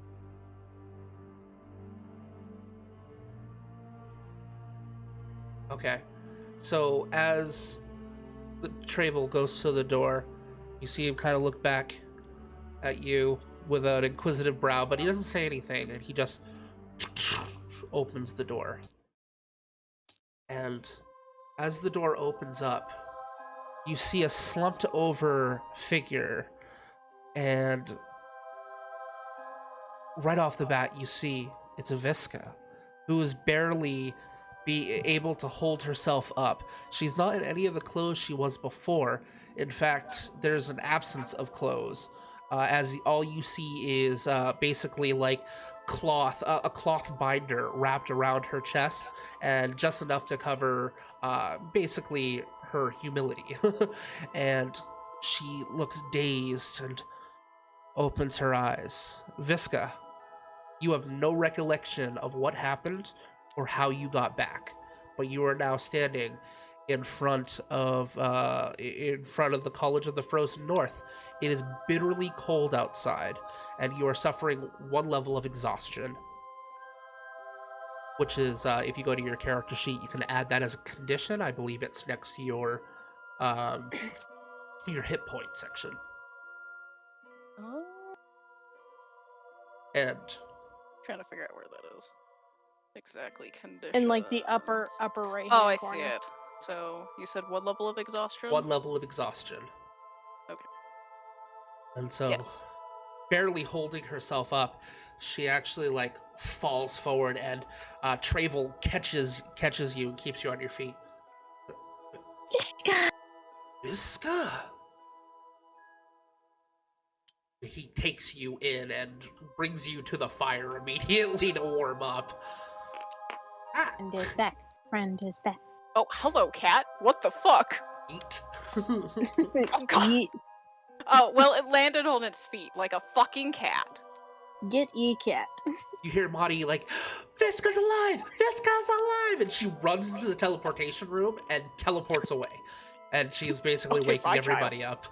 A: Okay. So as the Travel goes to the door, you see him kind of look back at you with an inquisitive brow, but he doesn't say anything, and he just opens the door. And as the door opens up, you see a slumped over figure, and right off the bat you see it's a Visca, who is barely able to hold herself up. She's not in any of the clothes she was before. In fact, there's an absence of clothes, as all you see is basically like cloth binder wrapped around her chest, and just enough to cover basically her humility. And she looks dazed and opens her eyes. Visca, you have no recollection of what happened or how you got back, but you are now standing in front of the College of the Frozen North. It is bitterly cold outside, and you are suffering one level of exhaustion, which is if you go to your character sheet, you can add that as a condition. I believe it's next to your hit point section.
C: Oh.
A: And
C: Trying to figure out where that is. Exactly, condition.
B: In like the upper right.
C: Oh, I see it. So you said what level of exhaustion?
A: one level of exhaustion.
C: Okay.
A: And so,
C: Yes.
A: barely holding herself up, she actually like falls forward, and Travel catches you and keeps you on your feet. Visca. He takes you in and brings you to the fire immediately to warm up.
B: Friend is back. Friend is back.
C: Oh, hello, cat. What the fuck?
A: Eat.
C: Oh, God.
B: Yeet.
C: Oh, well, it landed on its feet like a fucking cat.
B: Get cat.
A: You hear Maudie like, Visca's alive! Visca's alive! And she runs into the teleportation room and teleports away. And she's basically
C: Okay,
A: waking
C: bye,
A: everybody up.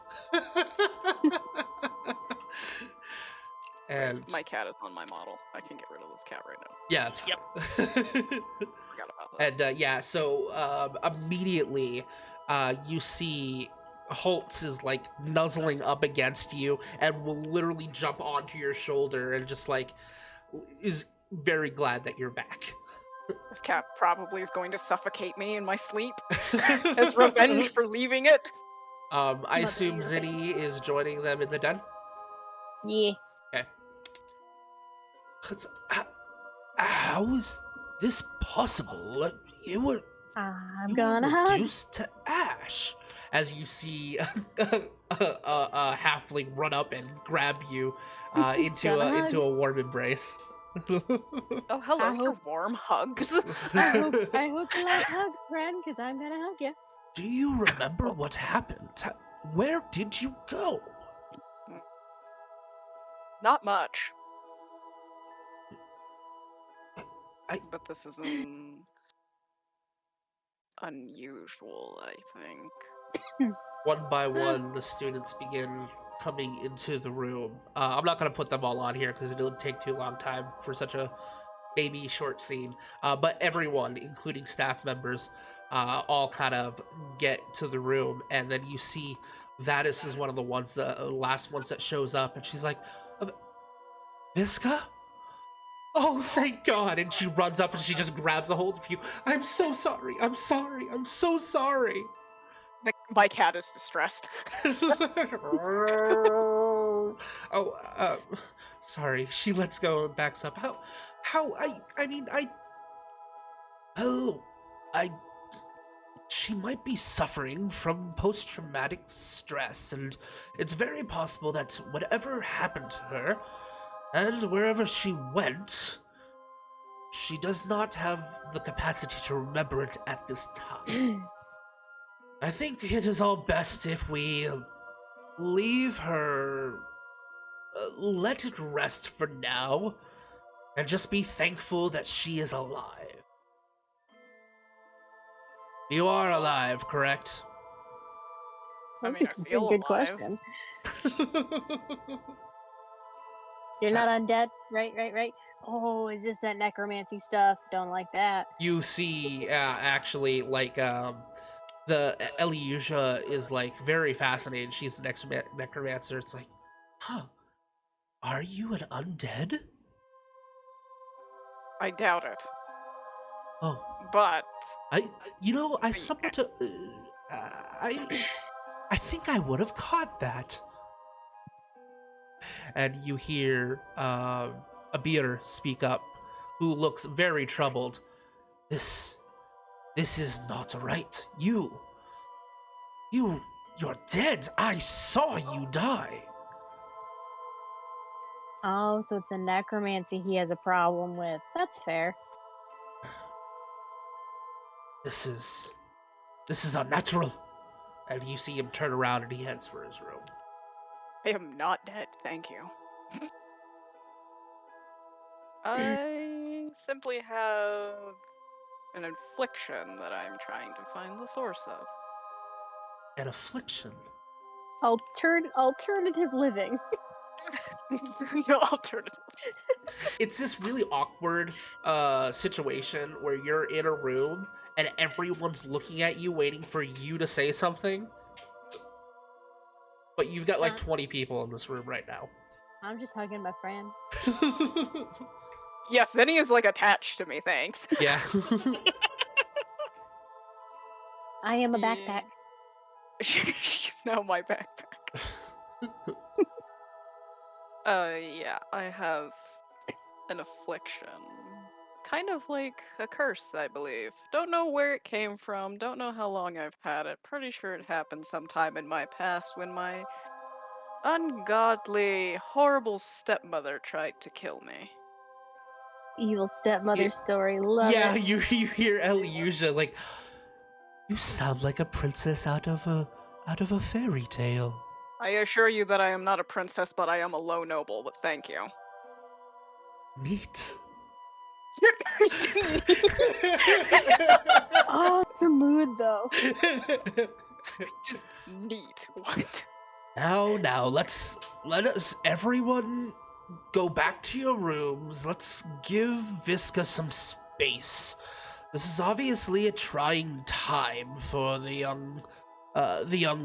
A: And
C: My cat is on my model. I can get rid of this cat right now.
A: yeah, it's
D: Yep.
C: Forgot about that.
A: And yeah, so immediately you see Holtz is like nuzzling up against you and will literally jump onto your shoulder and just like is very glad that you're back.
C: This cat probably is going to suffocate me in my sleep as revenge for leaving it.
A: I assume Zinni is joining them in the den.
B: Yeah.
A: How is this possible? You were
B: I'm
A: you
B: gonna
A: were
B: hug.
A: reduced to ash. As you see a halfling run up and grab you into
B: Gonna hug.
A: a warm embrace.
C: Oh, hello,
B: I
C: your
B: hope-
C: warm hugs.
B: I hope you like hugs, friend, because I'm gonna hug you.
A: Do you remember what happened? Where did you go?
C: Not much.
A: I-
C: But this isn't unusual, I think.
A: One by one, the students begin coming into the room. I'm not going to put them all on here because it would take too long time for such a baby short scene. But everyone, including staff members, all kind of get to the room. And then you see Vadis is one of the ones, the last ones that shows up. And she's like, Visca? Oh, thank God. And she runs up and she just grabs a hold of you. I'm so sorry. I'm sorry. I'm so sorry.
C: My cat is distressed.
A: Oh, sorry. She lets go and backs up. She might be suffering from post-traumatic stress, and it's very possible that whatever happened to her, and wherever she went, she does not have the capacity to remember it at this time. I think it is all best if we leave her, let it rest for now, and just be thankful that she is alive. You are alive, correct?
C: I
B: That's
C: mean, I
B: a
C: feel
B: good
C: alive.
B: question. You're not undead, right? Oh, is this that necromancy stuff? Don't like that.
A: You see, actually, like, the Eliusia is, like, very fascinated. She's the next necromancer. It's like, huh, are you an undead?
C: I doubt it.
A: Oh,
C: But
A: I somewhat, I think I would have caught that. And you hear Abir speak up, who looks very troubled. This is not right. You're dead. I saw you die.
B: Oh, so it's the necromancy he has a problem with. That's fair.
A: This is unnatural. And you see him turn around and he heads for his room.
C: I am not dead, thank you. I simply have an affliction that I'm trying to find the source of.
A: An affliction.
B: Alternative living.
C: It's no alternative.
A: It's this really awkward situation where you're in a room and everyone's looking at you waiting for you to say something. But you've got like 20 people in this room right now.
B: I'm just hugging my friend.
C: Yes, Zenny is like attached to me, thanks.
A: Yeah.
B: I am a
C: Yeah.
B: backpack.
C: She's now my backpack. Yeah, I have an affliction. Kind of like a curse, I believe. Don't know where it came from, don't know how long I've had it. Pretty sure it happened sometime in my past when my ungodly, horrible stepmother tried to kill me.
B: Evil stepmother
A: It-
B: story. Love
A: Yeah,
B: it.
A: you hear Elyusia like, you sound like a princess out of a fairy tale.
C: I assure you that I am not a princess, but I am a low noble, but thank you.
A: Neat.
C: Your curse didn't
B: Oh, it's a mood though.
C: just neat. What?
A: Now, let us everyone go back to your rooms. Let's give Visca some space. This is obviously a trying time for the young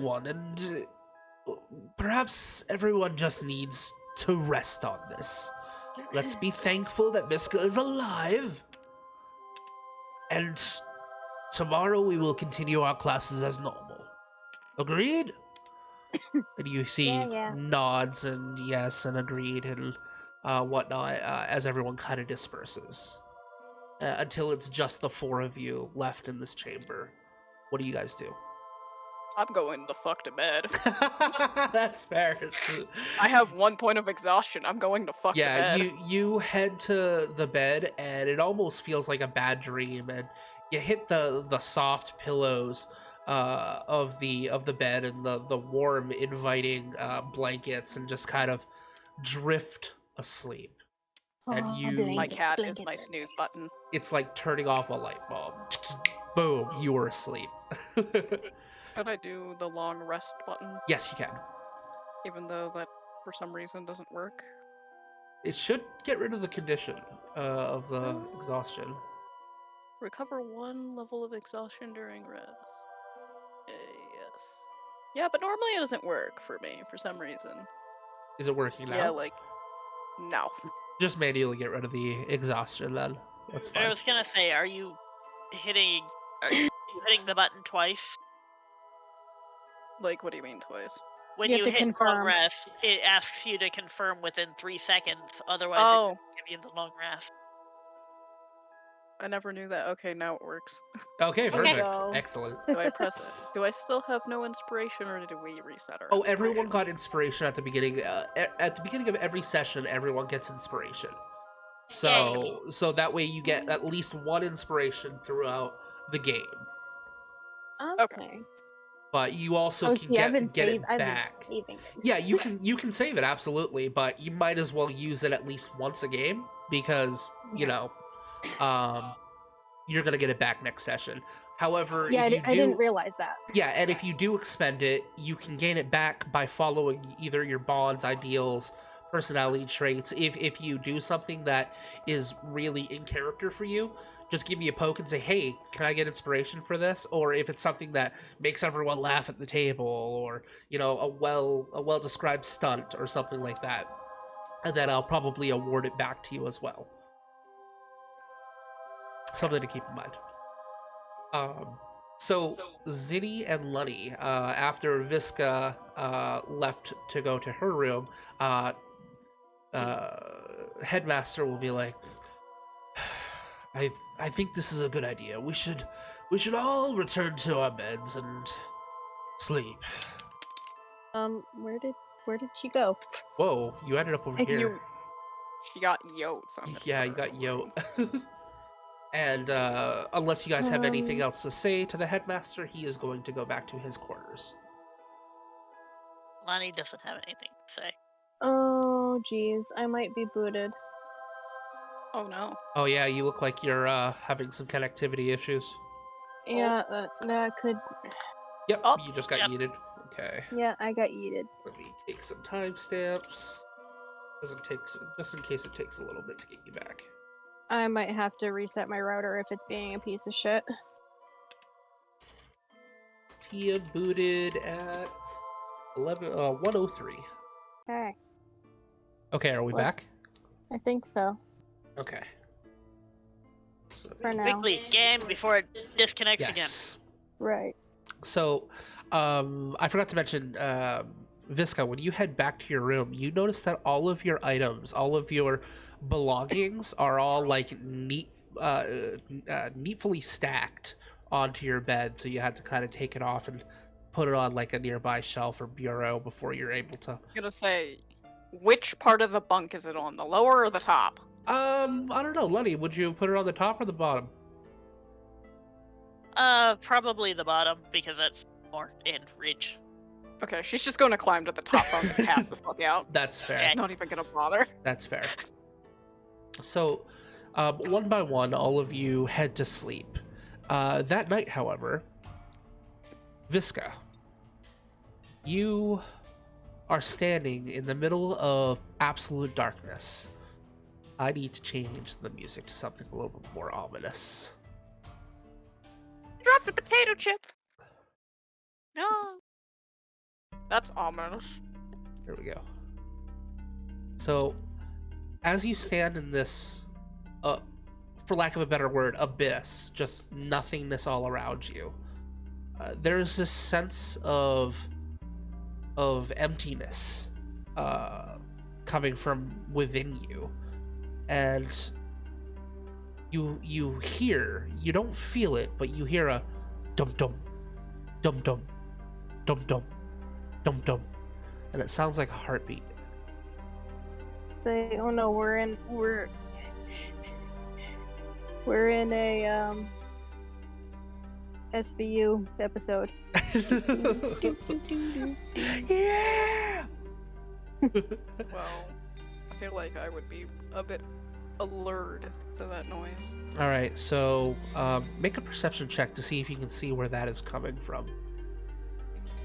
A: one, and perhaps everyone just needs to rest on this. Let's be thankful that Visca is alive. And tomorrow we will continue our classes as normal. Agreed? And you see
B: Yeah.
A: nods and yes and agreed and whatnot as everyone kind of disperses. Until it's just the four of you left in this chamber. What do you guys do?
C: I'm going the fuck to bed.
A: That's fair.
C: I have 1 point of exhaustion. I'm going to fuck to
A: Yeah,
C: bed.
A: you head to the bed and it almost feels like a bad dream, and you hit the soft pillows of the bed and the warm inviting blankets and just kind of drift asleep. And
B: Oh,
A: you-
C: My
B: blankets,
C: cat is
B: blankets
C: my
B: are
C: snooze
B: nice.
C: button.
A: It's like turning off a light bulb. Boom, you were asleep.
C: Could I do the long rest button,
A: Yes, you can.
C: even though that for some reason doesn't work?
A: It should get rid of the condition of the exhaustion.
C: Recover 1 level of exhaustion during rest. Yes. Yeah, but normally it doesn't work for me for some reason.
A: Is it working now?
C: Yeah, like no.
A: Just manually get rid of the exhaustion then. That's
D: I
A: fine.
D: was gonna say, are you hitting the button twice?
C: Like, what do you mean twice?
D: When
B: You
D: you,
B: have to
D: hit long
B: confirm.
D: rest, it asks you to confirm within 3 seconds. Otherwise, it
C: Oh,
D: won't give you the long rest.
C: I never knew that. Okay, now it works.
A: Okay,
B: There you
A: perfect.
B: go.
A: Excellent.
C: Do I press it? Do I still have no inspiration, or did we reset our?
A: Oh, everyone
C: inspiration?
A: got inspiration at the beginning. At the beginning of every session, everyone gets inspiration. So that way you get at least 1 inspiration throughout the game.
B: Okay.
A: But you also
B: Oh,
A: can
B: see, I've been
A: get it
B: I've been
A: back.
B: saving it.
A: Yeah, you can save it absolutely, but you might as well use it at least once a game because you know, you're gonna get it back next session. However,
B: Yeah,
A: if you
B: I didn't realize that.
A: yeah, and if you do expend it, you can gain it back by following either your bonds, ideals, personality traits. If you do something that is really in character for you, just give me a poke and say, "Hey, can I get inspiration for this?" Or if it's something that makes everyone laugh at the table, or you know, a well described stunt or something like that, and then I'll probably award it back to you as well. Something to keep in mind. So Zinni and Lunny, after Visca left to go to her room, Headmaster will be like, I think this is a good idea. We should all return to our beds and sleep.
B: Where did she go?
A: Whoa, you ended up over here.
C: She got yote. So I'm gonna
A: Yeah,
C: put
A: you
C: her
A: got
C: in
A: yote. And unless you guys have anything
B: Um,
A: else to say to the headmaster, he is going to go back to his quarters.
D: Lonnie doesn't have anything to say.
B: Oh, geez. I might be booted.
C: Oh no.
A: Oh yeah, you look like you're having some connectivity issues.
B: Yeah, that could.
A: Yep,
C: Oh,
A: you just got
D: yep.
A: yeeted. Okay,
B: Yeah, I got yeeted.
A: let me take some timestamps. Doesn't take just in case it takes a little bit to get you back.
B: I might have to reset my router if it's being a piece of shit.
A: Tia booted at 103.
B: Okay,
A: Okay, are we
B: Let's-
A: back?
B: I think so.
A: Okay. So,
B: For now.
D: Quickly, game before it disconnects again.
A: yes.
B: Right.
A: So, I forgot to mention, Visca, when you head back to your room, you notice that all of your items, all of your belongings are all like neatfully stacked onto your bed. So you had to kind of take it off and put it on like a nearby shelf or bureau before you're able to.
C: I'm gonna say, which part of the bunk is it on? The lower or the top?
A: I don't know, Lenny, would you put it on the top or the bottom?
D: Probably the bottom because that's more in reach.
C: Okay, she's just gonna climb to the top bunk and pass the fuck out.
A: That's fair.
C: She's not even gonna bother.
A: That's fair. So, one by one, all of you head to sleep. That night, however, Visca, you are standing in the middle of absolute darkness. I need to change the music to something a little bit more ominous.
C: Drop the potato chip.
D: No.
C: That's ominous.
A: There we go. So, as you stand in this, for lack of a better word, abyss, just nothingness all around you, there's this sense of emptiness coming from within you, and you hear, you don't feel it, but you hear a dum dum dum dum dum dum dum dum, and it sounds like a heartbeat.
B: Say, oh no, we're in a SVU episode.
A: Yeah.
C: Well, I feel like I would be a bit allured to that noise.
A: All right, so make a perception check to see if you can see where that is coming from.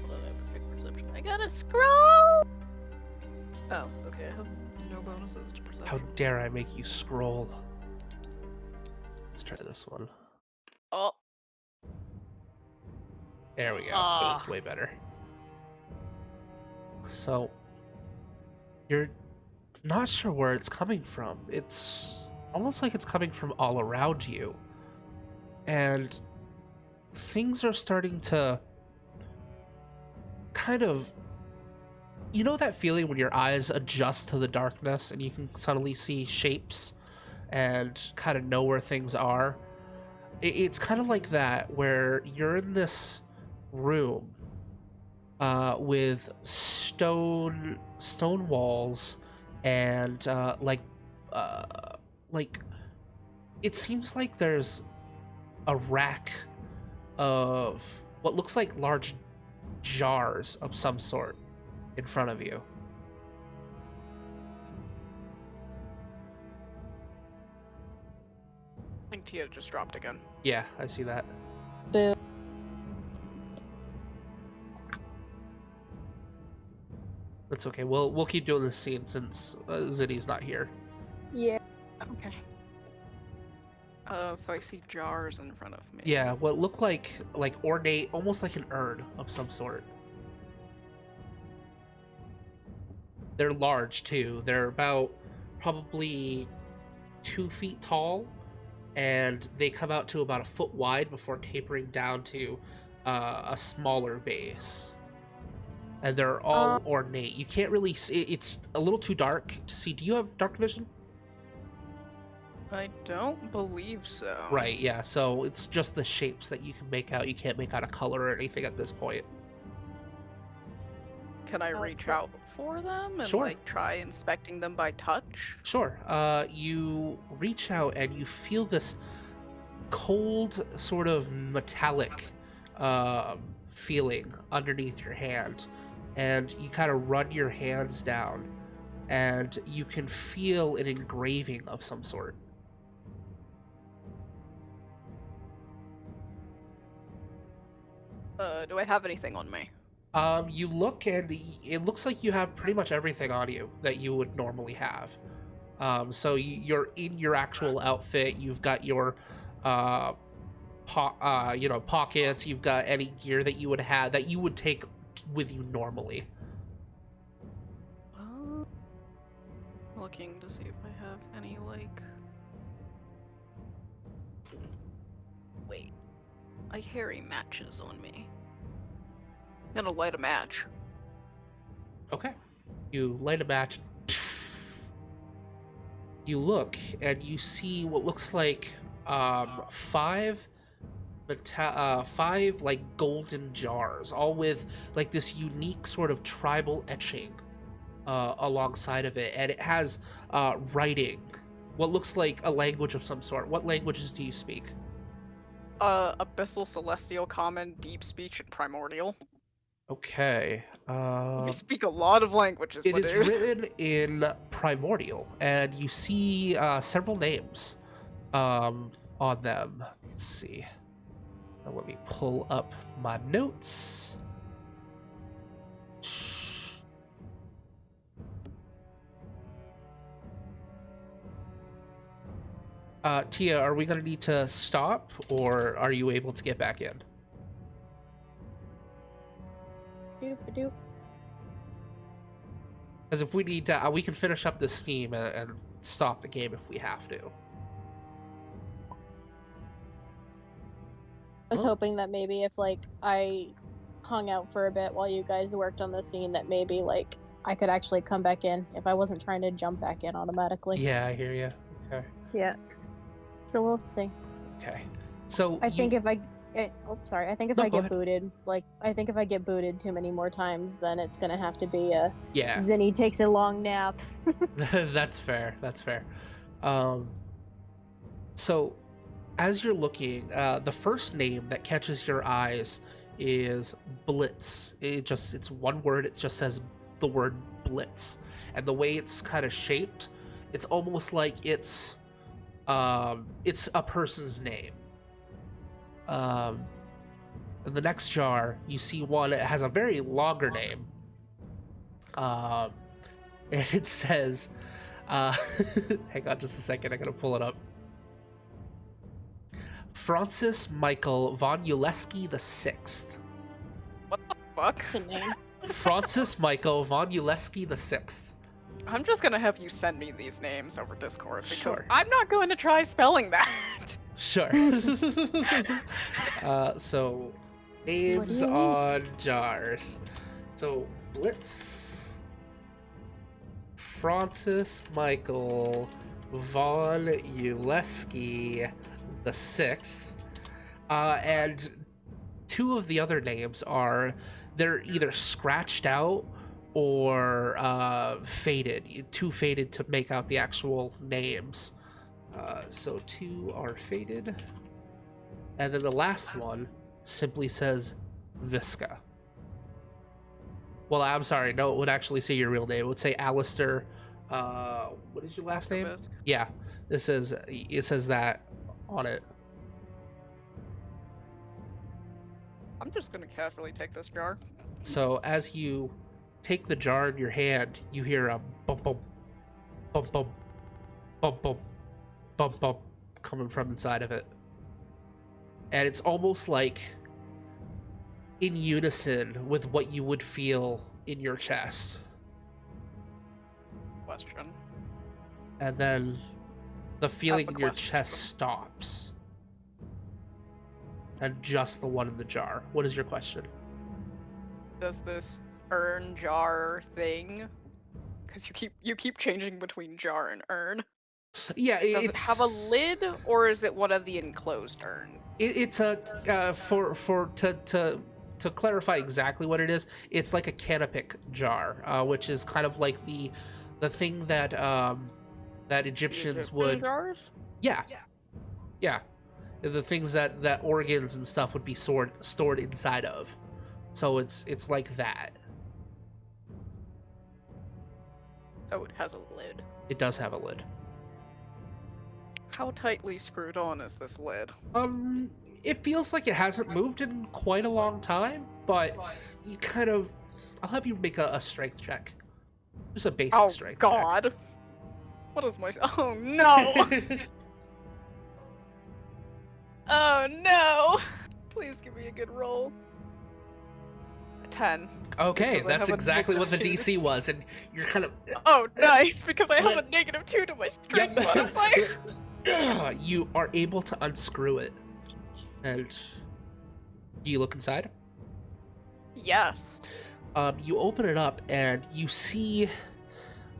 C: Hold on, I have a quick perception. I gotta scroll! Oh, okay, I have no bonuses to perception.
A: How dare I make you scroll? Let's try this one.
C: Oh,
A: There we go.
D: Aw.
A: That's way better. So, you're not sure where it's coming from. It's almost like it's coming from all around you. And things are starting to kind of... You know that feeling when your eyes adjust to the darkness and you can suddenly see shapes and kind of know where things are? It's kind of like that, where you're in this room with stone walls and like it seems like there's a rack of what looks like large jars of some sort in front of you.
C: I think Tia just dropped again.
A: Yeah, I see that.
B: Boo.
A: That's okay. We'll keep doing this scene since Zinni's not here.
B: Yeah.
C: Okay. So I see jars in front of me.
A: Yeah, what look like ornate, almost like an urn of some sort. They're large too. They're about probably 2 feet tall, and they come out to about a foot wide before tapering down to a smaller base. And they're all ornate. You can't really see. It's a little too dark to see. Do you have dark vision?
C: I don't believe so.
A: Right, yeah. So it's just the shapes that you can make out. You can't make out a color or anything at this point.
C: Can I
B: Oh, it's
C: reach
B: the-
C: out for them and
A: Sure.
C: like try inspecting them by touch?
A: Sure. You reach out and you feel this cold, sort of metallic feeling underneath your hand, and you kind of run your hands down, and you can feel an engraving of some sort.
C: Do I have anything on me?
A: You look and it looks like you have pretty much everything on you that you would normally have. So you're in your actual outfit. You've got your, pockets. You've got any gear that you would have that you would take with you normally.
C: Looking to see if I have any like. Wait, I carry matches on me. I'm gonna light a match.
A: Okay. You light a match. You look and you see what looks like five like golden jars, all with like this unique sort of tribal etching alongside of it, and it has writing, what looks like a language of some sort. What languages do you speak?
C: Abyssal, Celestial, Common, Deep Speech, and Primordial.
A: Okay.
C: We speak a lot of languages,
A: It
C: my
A: is
C: dude.
A: written in Primordial, and you see several names on them. Let's see. Now let me pull up my notes. Tia, are we going to need to stop, or are you able to get back in?
B: Doop-a-doop.
A: Because if we need to, we can finish up this steam and stop the game if we have to.
B: I was
A: Well-
B: hoping that maybe if like I hung out for a bit while you guys worked on the scene, that maybe like I could actually come back in if I wasn't trying to jump back in automatically.
A: Yeah, I hear you. Okay.
B: Yeah. So we'll see.
A: Okay. So
B: I think if I, I think if
A: No,
B: I
A: go
B: get
A: ahead.
B: booted, like I think if I get booted too many more times, then it's gonna have to be a
A: yeah,
B: Zinni takes a long nap.
A: that's fair. That's fair. So as you're looking, the first name that catches your eyes is Blitz. It's one word. It just says the word Blitz, and the way it's kind of shaped, it's almost like it's a person's name. In the next jar, you see one that has a very longer name. And it says, hang on just a second, I gotta pull it up. Francis Michael von Uleski the Sixth.
C: What the fuck?
B: It's a name.
A: Francis Michael von Uleski the Sixth.
C: I'm just gonna have you send me these names over Discord because
A: Sure.
C: I'm not going to try spelling that.
A: Sure. So names
B: do you mean?
A: on jars. So Blitz, Francis Michael von Uleski the Sixth, and two of the other names they're either scratched out or faded, too faded to make out the actual names. So two are faded, and then the last one simply says Visca. Well, I'm sorry, no, it would actually say your real name. It would say Alistair. What is your last name?
C: Visk.
A: Yeah, it says that on it.
C: I'm just gonna casually take this jar.
A: So as you take the jar in your hand, you hear a bump bump bump bump bump bump bump bump coming from inside of it. And it's almost like in unison with what you would feel in your chest.
C: Question.
A: And then the feeling
C: a
A: in your
C: question.
A: chest stops. And just the one in the jar. What is your question?
C: Does this urn jar thing? Because you keep changing between jar and urn.
A: Yeah,
C: Does it have a lid, or is it one of the enclosed urns?
A: It's a to clarify exactly what it is, it's like a canopic jar, which is kind of like the thing that that Egyptians would,
C: Jars?
A: yeah, yeah, the things that organs and stuff would be stored inside of. So it's like that.
C: Oh, it has a lid.
A: It does have a lid.
C: How tightly screwed on is this lid?
A: It feels like it hasn't moved in quite a long time, but you kind of, I'll have you make a strength check. Just a basic
C: Oh
A: strength
C: God! What is my? Oh no!
A: check.
C: Oh no! Please give me a good roll. A 10.
A: Okay,
C: Because I
A: that's
C: have a
A: exactly what the
C: negative
A: DC was, and you're kind of...
C: Oh, nice! Because I have a -2 to my strength modifier.
A: You are able to unscrew it. And do you look inside?
C: Yes.
A: You open it up and you see,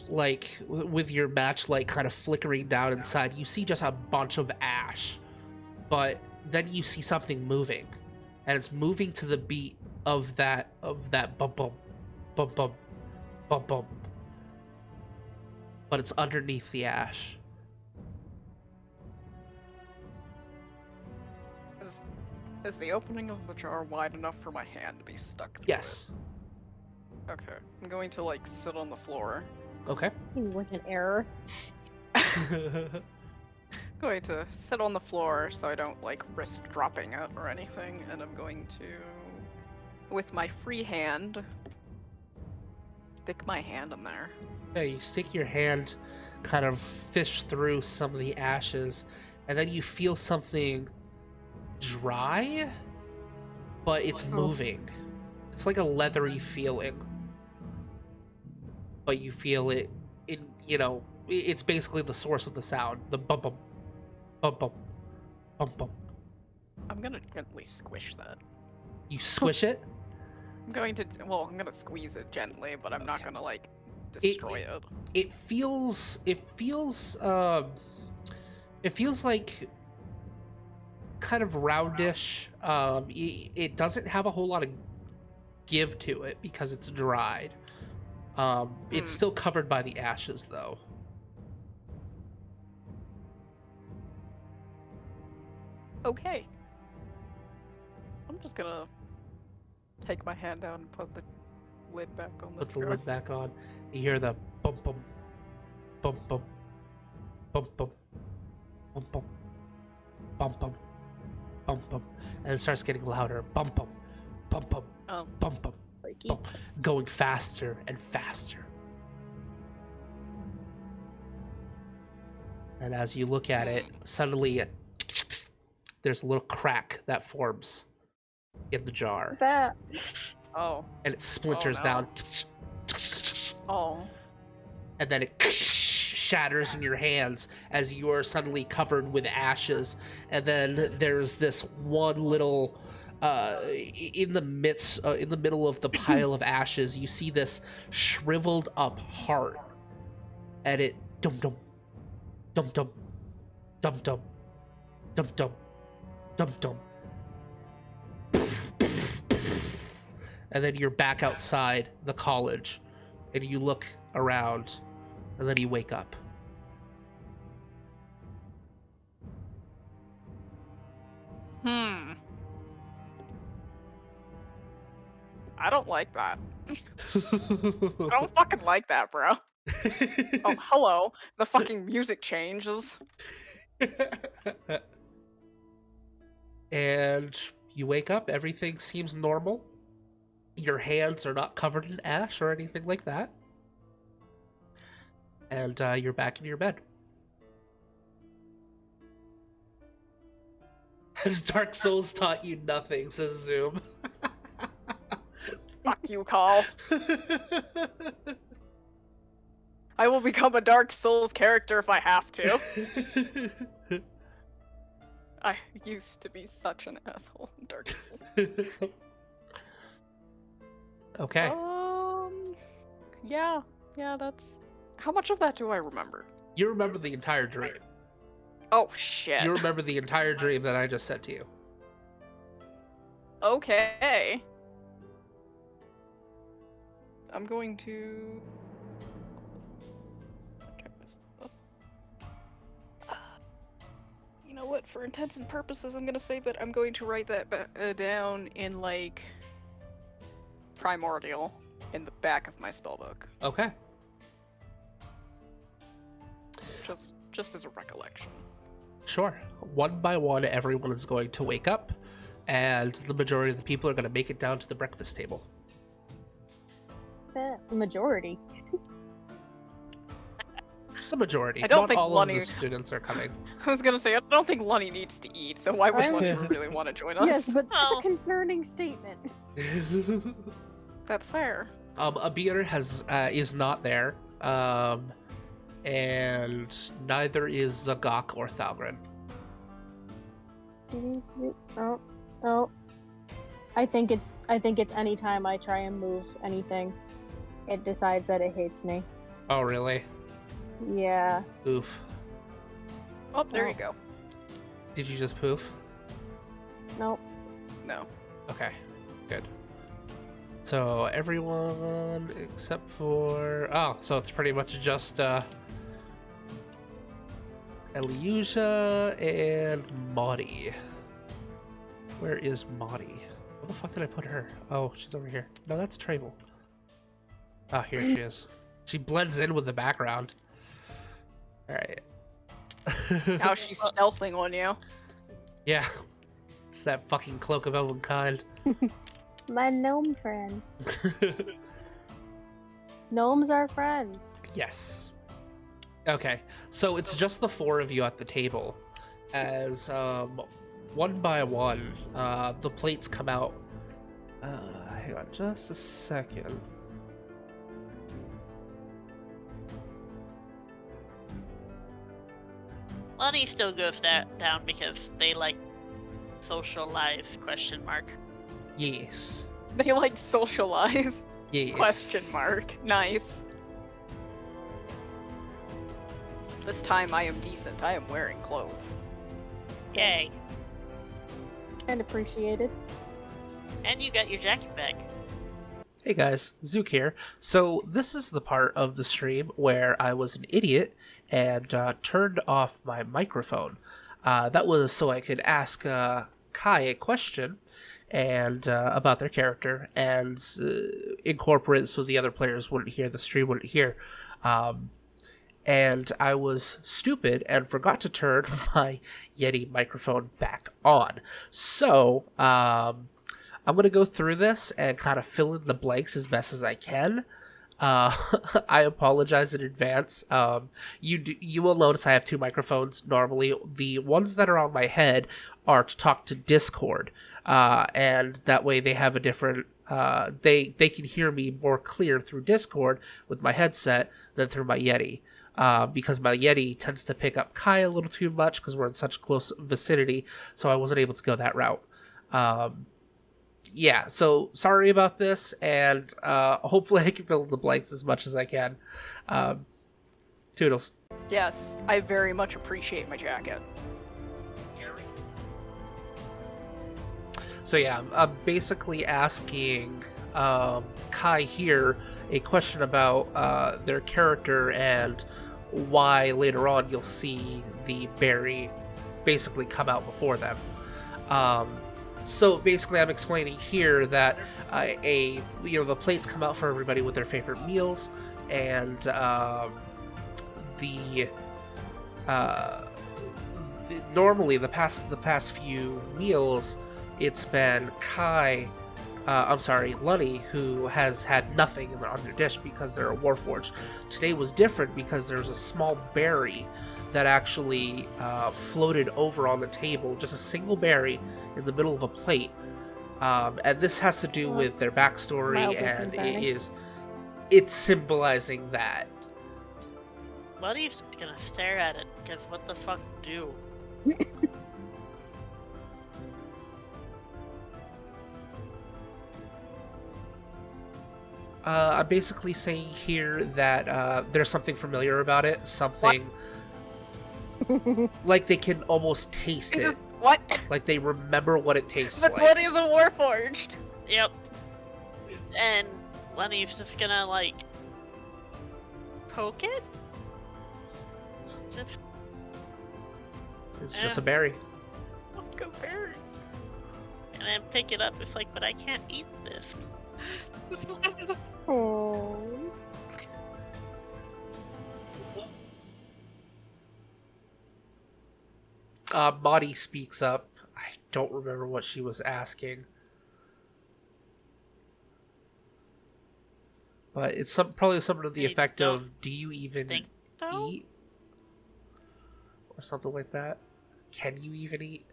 A: like, with your matchlight kind of flickering down inside, you see just a bunch of ash. But then you see something moving, and it's moving to the beat of that bump bump bump bump bump bump. But it's underneath the ash.
C: Is the opening of the jar wide enough for my hand to be stuck through
A: Yes.
C: it? Okay. I'm going to, like, sit on the floor.
A: Okay.
B: Seems like an error.
C: Going to sit on the floor so I don't, like, risk dropping it or anything, and I'm going to, with my free hand, stick my hand in there.
A: Yeah, you stick your hand, kind of fish through some of the ashes, and then you feel something dry, but it's moving. It's like a leathery feeling, but you feel it in, it's basically the source of the sound, the bump bump bump bump bump bump.
C: I'm gonna gently squish that.
A: You squish it.
C: I'm gonna squeeze it gently, but I'm not gonna, like, destroy it.
A: It feels like kind of roundish. It doesn't have a whole lot of give to it because it's dried. It's still covered by the ashes, though.
C: Okay. I'm just gonna take my hand out and put the lid back on the
A: Put the
C: jar.
A: lid back on. You hear the bump bump bump bump bump bump bump bump bump bump bump bump, and it starts getting louder. Bump bump bump bump
C: Oh.
A: bump bump bump, going faster and faster. And as you look at it, suddenly there's a little crack that forms in the jar,
B: That.
C: Oh.
A: and it splinters
C: no.
A: down.
C: Oh.
A: And then it shatters in your hands as you're suddenly covered with ashes. And then there's this one little, in the middle of the pile of ashes, you see this shriveled up heart, and it dum dum dum dum dum dum dum dum dum dum. And then you're back outside the college, and you look around, and then you wake up.
C: I don't like that. I don't fucking like that, bro. Oh, hello. The fucking music changes.
A: And you wake up, everything seems normal. Your hands are not covered in ash or anything like that. And you're back in your bed. Has Dark Souls taught you nothing, says Zoom.
C: Fuck you, Call. I will become a Dark Souls character if I have to. I used to be such an asshole in Dark Souls.
A: Okay.
C: Yeah, that's... How much of that do I remember?
A: You remember the entire dream.
C: Oh, shit.
A: You remember the entire dream that I just said to you.
C: Okay. I'm going to check this stuff. You know what? For intents and purposes, I'm gonna say that I'm going to write that down in like primordial in the back of my spellbook,
A: Okay.
C: just as a recollection.
A: Sure. One by one, everyone is going to wake up, and the majority of the people are going to make it down to the breakfast table.
B: The majority.
A: The majority.
C: I don't
A: Not
C: think
A: all
C: Lunny-
A: of the students are coming.
C: I was gonna say, I don't think Lunny needs to eat, so why would
B: I'm-
C: Lunny really want to join us?
B: Yes, but
D: Oh.
B: the concerning statement.
C: That's fair.
A: Abir is not there, and neither is Zagok or Thalgren.
B: Oh. I think it's anytime I try and move anything, it decides that it hates me.
A: Oh, really?
B: Yeah.
A: Oof.
C: Oh, there
B: Oh.
C: you go.
A: Did you just poof?
B: Nope.
C: No.
A: Okay, good. So everyone except for... Oh, so it's pretty much just Eliusia and Maudie. Where is Maudie? Where the fuck did I put her? Oh, she's over here. No, that's Trable. Ah, here she is. She blends in with the background. Alright.
C: Now she's stealthing on you.
A: Yeah. It's that fucking Cloak of Elvenkind.
B: My gnome friend. Gnomes are friends.
A: Yes. Okay, so it's just the four of you at the table. As one by one, the plates come out. Hang on just a second.
D: Money still goes down because they like socialize ?
A: Yes.
C: They like socialize. ?
A: Yes.
C: Nice. This time I am decent. I am wearing clothes.
D: Yay.
B: And appreciated.
D: And you got your jacket back.
A: Hey guys, Zook here. So this is the part of the stream where I was an idiot and turned off my microphone. That was so I could ask Kai a question and about their character and incorporate it so the other players wouldn't hear, the stream wouldn't hear. And I was stupid and forgot to turn my Yeti microphone back on. So I'm going to go through this and kind of fill in the blanks as best as I can. I apologize in advance. You will notice I have two microphones normally. The ones that are on my head are to talk to Discord, and that way they have a different... they can hear me more clear through Discord with my headset than through my Yeti. Because my Yeti tends to pick up Kai a little too much because we're in such close vicinity, so I wasn't able to go that route. Yeah, so sorry about this, and hopefully I can fill in the blanks as much as I can. Toodles.
C: Yes, I very much appreciate my jacket.
A: So yeah, I'm basically asking Kai here a question about their character and why later on you'll see the berry basically come out before them. So basically I'm explaining here that the plates come out for everybody with their favorite meals, and normally the past few meals it's been Lunny, who has had nothing on their dish because they're a Warforged. Today was different because there's a small berry that actually floated over on the table, just a single berry in the middle of a plate. And this has to do with their backstory,
B: mildly
A: and
B: concerning.
A: it's symbolizing that.
D: Money's just gonna stare at it because what the fuck do?
A: I'm basically saying here that there's something familiar about it, something like they can almost taste it,
C: What?
A: like they remember what it tastes
C: The
A: like.
C: blood is a warforged.
D: Yep. And Lenny's just gonna, like, poke it? Just...
A: It's just a berry.
C: Go berry.
D: And then pick it up. It's like, but I can't eat this.
B: Oh.
A: Maudie speaks up. I don't remember what she was asking. But it's probably something to the
D: I
A: effect
D: don't
A: of, do you even
D: think so?
A: eat? Or something like that. Can you even eat?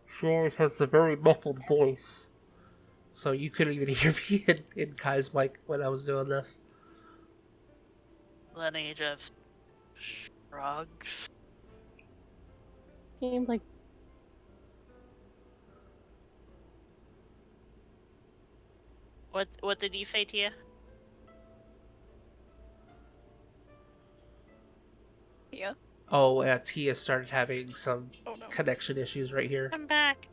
A: She always has a very muffled voice. So you couldn't even hear me in Kai's mic when I was doing this.
D: Lenny just shrugs.
B: Seems like
D: What did you say, Tia?
C: Yeah.
A: Oh, Tia started having some
C: Oh no.
A: connection issues right here.
D: I'm back.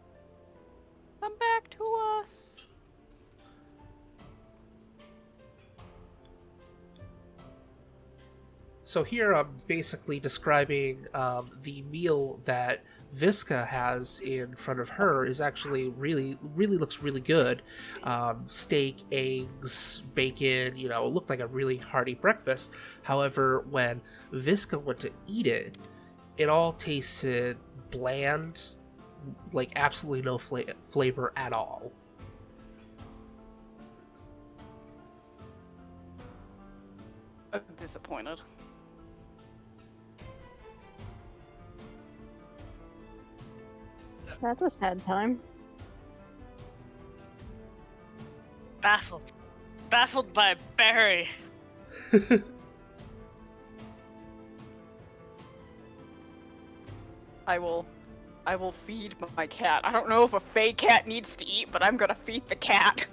C: Come back to us.
A: So here I'm basically describing the meal that Visca has in front of her is actually really looks really good. Steak, eggs, bacon, it looked like a really hearty breakfast. However, when Visca went to eat it, it all tasted bland, like absolutely no flavor at all.
C: I'm disappointed.
B: that's a sad time.
D: Baffled. Baffled by Barry.
C: I will feed my cat. I don't know if a fey cat needs to eat, but I'm gonna feed the cat.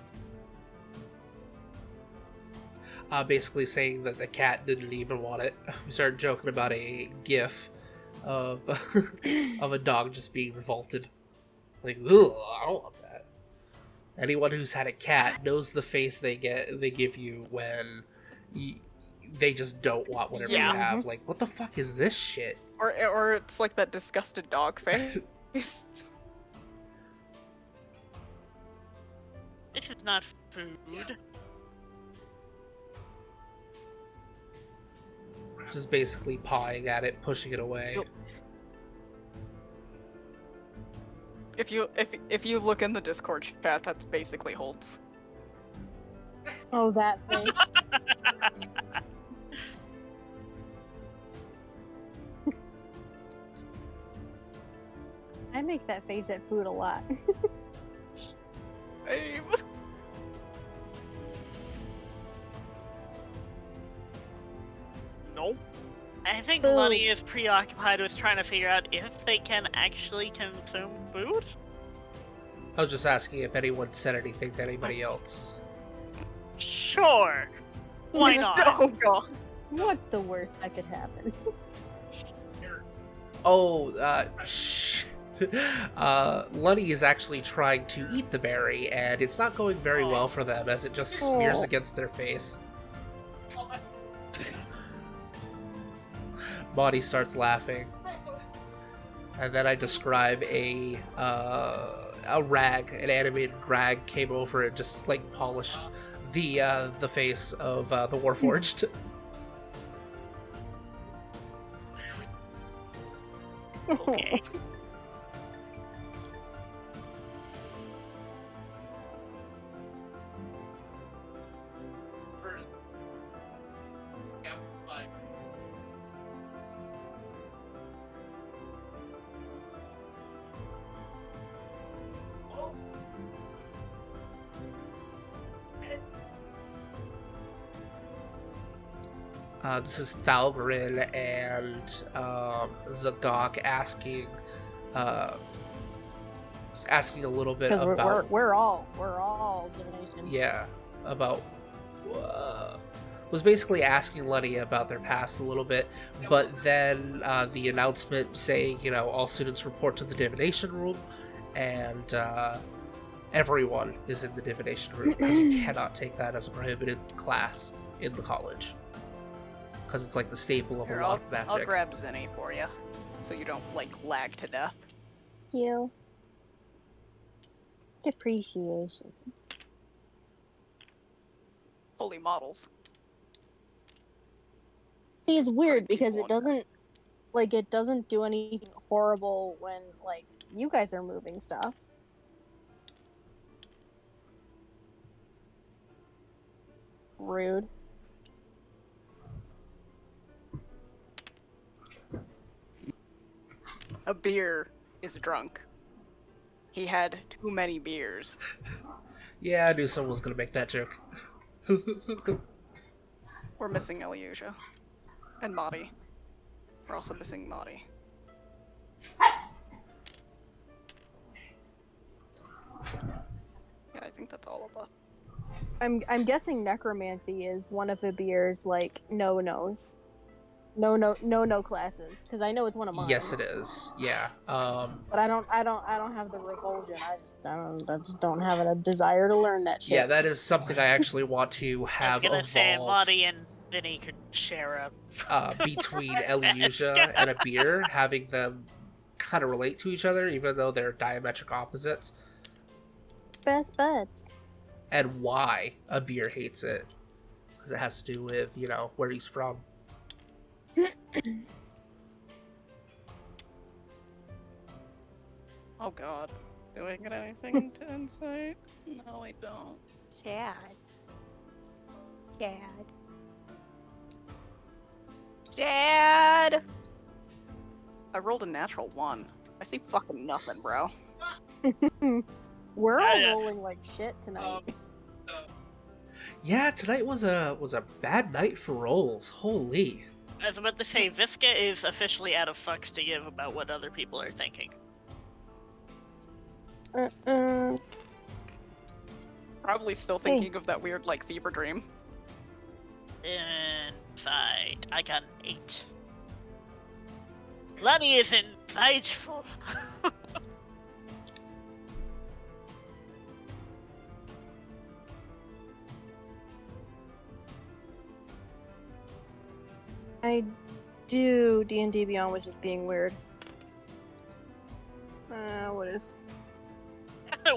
A: Basically saying that the cat didn't even want it. We started joking about a gif of of a dog just being revolted. Like, ugh, I don't want that. Anyone who's had a cat knows the face they give you when they just don't want whatever
C: Yeah.
A: you have. Like, what the fuck is this shit?
C: Or it's like that disgusted dog face.
D: This is not food.
A: Just basically pawing at it, pushing it away.
C: Yep. If you look in the Discord chat, that's basically Holtz.
B: Oh, that face. I make that face at food a lot.
C: Babe.
D: Nope. I think
B: Food.
D: Lenny is preoccupied with trying to figure out if they can actually consume food.
A: I was just asking if anyone said anything to anybody else.
D: Sure. Why not?
C: Oh god.
B: What's the worst that could happen?
A: Oh, Lunny is actually trying to eat the berry, and it's not going very well for them as it just smears
B: Oh.
A: against their face. Maudie starts laughing, and then I describe a rag, an animated rag, came over and just like polished the face of the Warforged.
D: Okay.
A: This is Thalgrin and Zagok asking a little bit
B: Because
A: about
B: we're all divination.
A: yeah, about was basically asking Lenny about their past a little bit, but then the announcement saying, all students report to the divination room, and everyone is in the divination room because you cannot take that as a prohibited class in the college. Because it's like the staple of
C: Here,
A: a lot of
C: I'll
A: magic.
C: grab Zinni for you, so you don't like lag to death.
B: Thank you. It's appreciation.
C: Fully models.
B: See, it's weird because
C: people
B: it doesn't do anything horrible when like you guys are moving stuff. Rude.
C: A beer is drunk. He had too many beers.
A: Yeah, I knew someone was gonna make that joke.
C: We're missing Elysia. And Madi. We're also missing Madi. Yeah, I think that's all of us.
B: I'm guessing necromancy is one of the beer's like no-nos. No classes because I know it's one of mine.
A: Yes, it is. Yeah.
B: But I don't have the revulsion. I just don't have a desire to learn that shit.
A: Yeah, that is something I actually want to
D: I was
A: have
D: gonna say
A: evolve
D: Lottie and Vinny could share a
A: between Elysia and a beer, having them kind of relate to each other, even though they're diametric opposites,
B: Best buds.
A: and why a beer hates it. Because it has to do with, you know, where he's from.
C: Oh god. Do I get anything to insight? No, I don't.
B: Chad.
C: Dad! I rolled a natural 1. I see fucking nothing, bro.
B: We're all
D: Yeah.
B: rolling like shit tonight.
A: Yeah, tonight was a bad night for rolls. Holy.
D: I was about to say, Visca is officially out of fucks to give about what other people are thinking.
C: Probably still thinking of that weird, like, fever dream.
D: Insight. I got an 8. Lottie is insightful.
B: I do. D&D Beyond was just being weird. What is?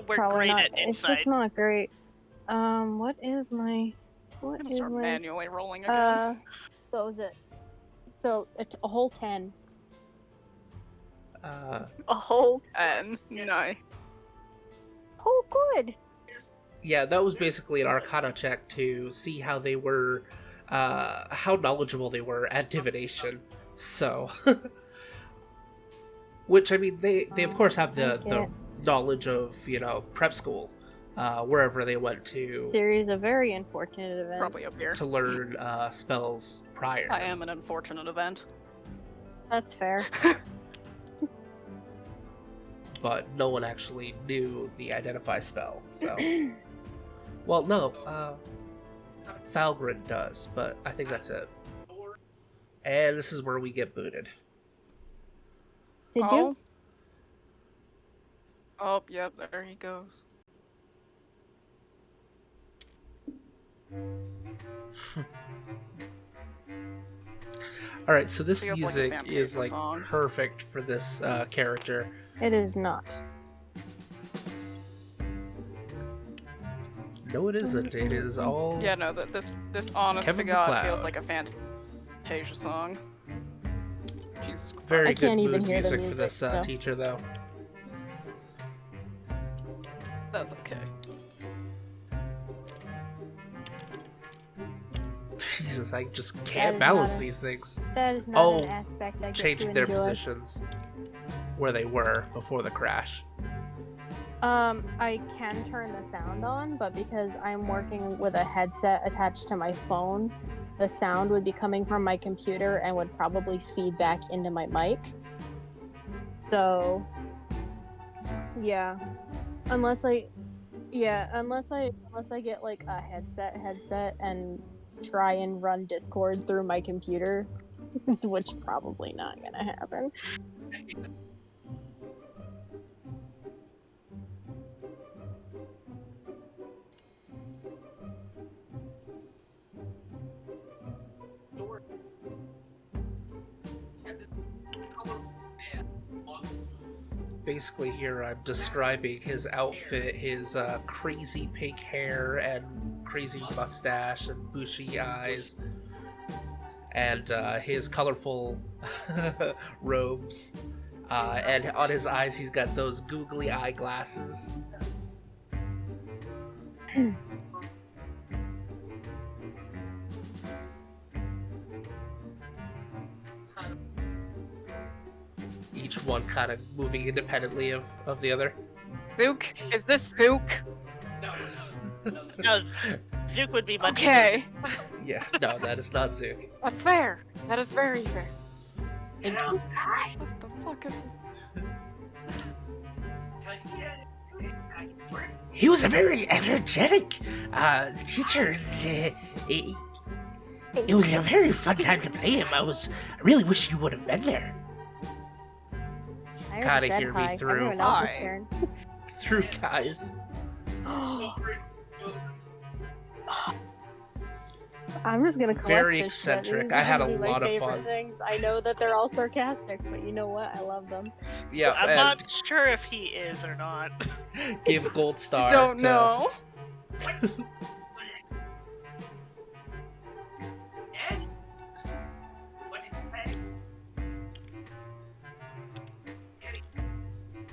D: We're
B: Probably
D: great
B: not.
D: at
B: It's
D: insight.
B: just not great. What is my?
C: I'm
B: What
C: gonna
B: is
C: start
B: my?
C: manually rolling again.
B: What was it? So a whole 10.
C: A whole 10. Nice.
B: Oh, good.
A: Yeah, that was basically an Arcana check to see how they were, how knowledgeable they were at divination. So, which I mean, they of course have the knowledge of, you know, prep school, wherever they went to
B: Series of very unfortunate events.
C: Probably up here.
A: to learn spells prior.
C: I am an unfortunate event.
B: That's fair.
A: But no one actually knew the identify spell. So, well, no, Thalgrin does, but I think that's it. And this is where we get booted.
B: Did you?
C: Oh, yep, there he goes.
A: All right, so this
C: Feels like a
A: music
C: Fantasia
A: is like
C: song.
A: perfect for this character.
B: It is not.
A: No, it isn't. It is all.
C: Yeah, no, this honest
A: Kevin
C: to God
A: MacLeod.
C: feels like a Fantasia song. Jesus Christ.
A: Very
B: I
A: good
B: can't even
A: mood
B: hear the
A: music for
B: music,
A: this
B: so.
A: teacher, though.
C: That's okay.
A: Jesus, I just
B: That
A: can't
B: is
A: balance
B: not a-
A: these things.
B: That is not
A: Oh,
B: an aspect I get
A: Changing
B: to
A: their
B: enjoy.
A: positions where they were before the crash.
B: I can turn the sound on, but because I'm working with a headset attached to my phone, the sound would be coming from my computer and would probably feed back into my mic. So, yeah, unless I get like a headset and try and run Discord through my computer, which probably not gonna happen.
A: basically here I'm describing his outfit, his crazy pink hair and crazy mustache and bushy eyes, and his colorful robes. And on his eyes, he's got those googly eyeglasses. Each one kind of moving independently of the other.
C: Zook? Is this Zook?
D: No, Zook would be much
C: Okay.
A: Yeah, no, that is not Zook.
C: That's fair. That is very fair.
B: Thank you.
C: What the fuck is this?
A: He was a very energetic teacher. It was a very fun time to play him. I really wish you would have been there.
B: I
A: Gotta
B: already said
A: hear me
B: hi.
A: through.
B: Everyone else's
C: Hi.
B: turn.
A: Through guys.
B: I'm just gonna collect
A: Very
B: this shit.
A: eccentric.
B: These are
A: I had
B: gonna
A: a
B: be my
A: lot of
B: favorite
A: fun.
B: Things. I know that they're all sarcastic, but you know what? I love them.
A: Yeah,
D: I'm
A: and
D: not sure if he is or not.
A: give gold star.
C: Don't
A: to-
C: know.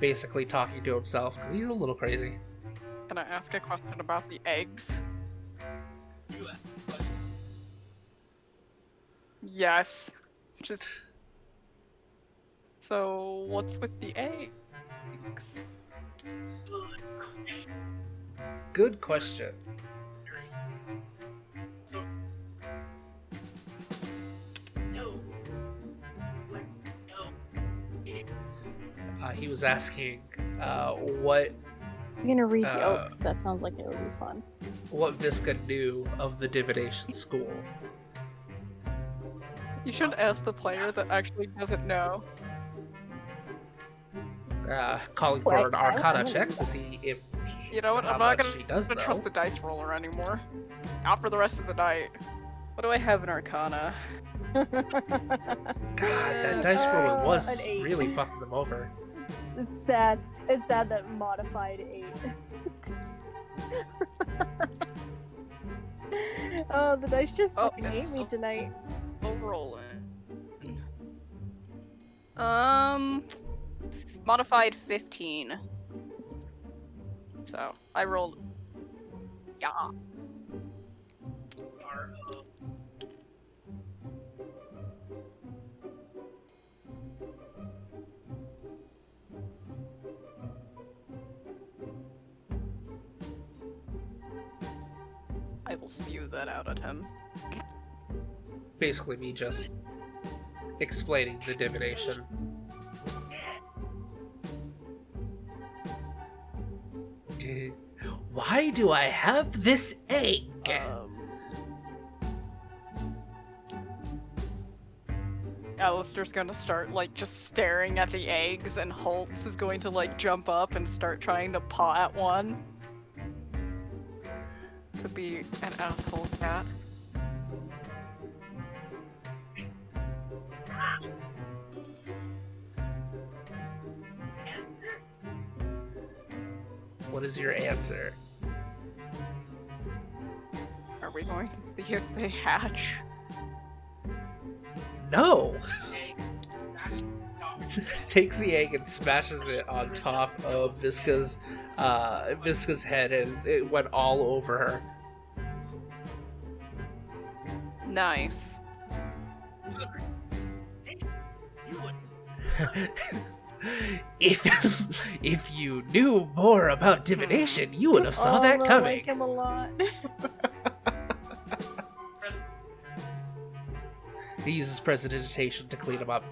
A: Basically talking to himself because he's a little crazy.
C: Can I ask a question about the eggs? Yes. Just. So, what's with the eggs?
A: Good question. He was asking what
B: I'm gonna read
A: Uh,
B: jokes. That sounds like it would be fun.
A: Visca knew of the divination school.
C: You should ask the player that actually doesn't know.
A: Calling for
B: Well,
A: an
B: I
A: Arcana
B: wouldn't
A: check
B: do
A: to
B: that.
A: see if
C: You know what?
A: how
C: I'm not
A: much
C: gonna,
A: she does
C: gonna
A: know.
C: trust the dice roller anymore. Not for the rest of the night. What do I have in Arcana?
A: God, that dice roller was
B: an 8.
A: really fucking them over.
B: It's sad. It's sad that modified 8. Oh, the dice just
C: Oh,
B: fucking hate
C: it's-
B: me tonight.
C: We'll roll it. Modified 15. So, I rolled. Yeah. I will spew that out at him.
A: Basically, me just explaining the divination. Why do I have this egg?
C: Alistair's gonna start, like, just staring at the eggs, and Holtz is going to, like, jump up and start trying to paw at one. To be an asshole cat.
A: What is your answer?
C: Are we going to see if they hatch?
A: No! Takes the egg and smashes it on top of Visca's head, and it went all over her.
C: Nice.
A: If you knew more about divination, you would have saw
B: Oh,
A: that
B: I
A: coming.
B: like him a lot.
A: He uses prestidigitation to clean him up.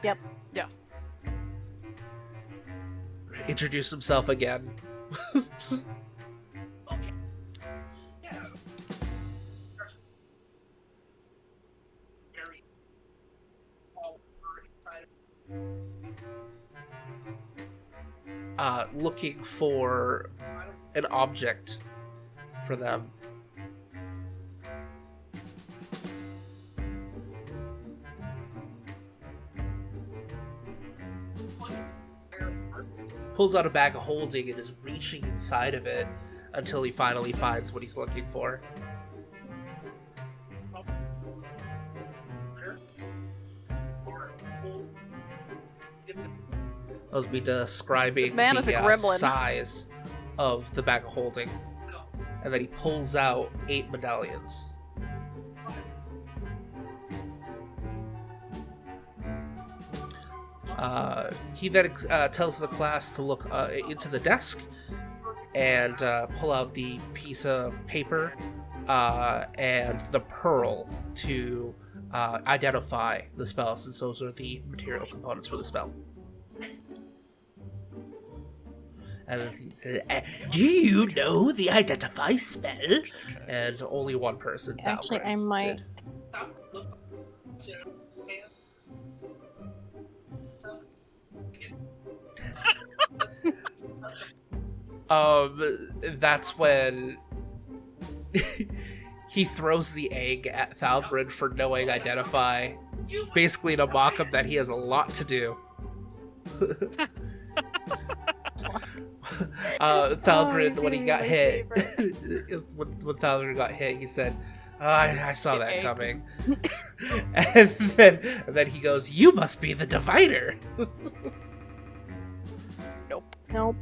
B: Yep.
C: Yes.
A: Introduce himself again. Looking for an object for them. pulls out a bag of holding and is reaching inside of it until he finally finds what he's looking for. That was me describing
C: This man is a
A: the
C: gremlin.
A: size of the bag of holding. And then he pulls out 8 medallions. He then tells the class to look into the desk and pull out the piece of paper and the pearl to identify the spell, since those are the material components for the spell. And do you know the identify spell? And only one person.
B: Actually,
A: Valgrind,
B: I might.
A: did. That's when he throws the egg at Thalgrid for knowing identify, basically to mock him that he has a lot to do. Thalgrid, when he got hit, when Thalgrid got hit, he said, I saw that coming. and then he goes, "You must be the diviner."
C: Nope.
B: Nope.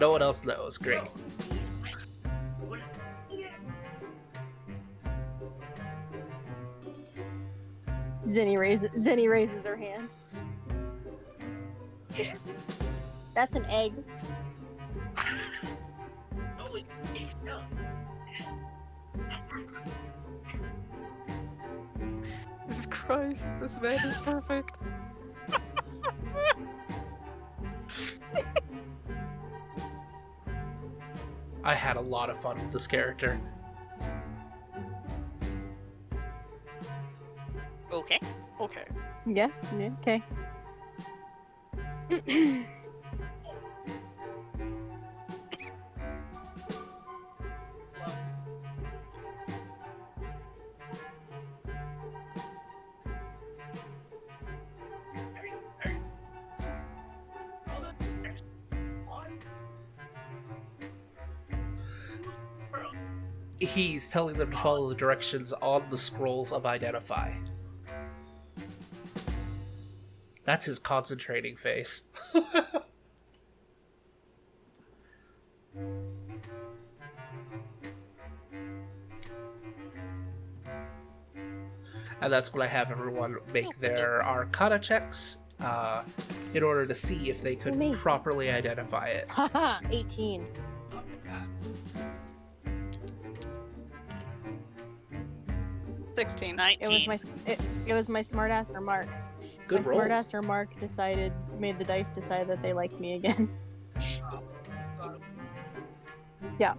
A: No one else knows. Great.
B: Zinni raises her hand. That's an egg.
C: Jesus Christ, this man is perfect.
A: I had a lot of fun with this character.
D: Okay.
C: Okay.
B: Yeah, okay.
A: He's telling them to follow the directions on the scrolls of identify. That's his concentrating face. And that's when I have everyone make their Arcana checks in order to see if they could
B: Me.
A: properly identify it.
B: Haha, 18.
C: Oh, 16.
D: 19.
B: It was my smartass remark.
A: Good
B: My
A: rolls.
B: smartass remark made the dice decide that they liked me again. Yeah.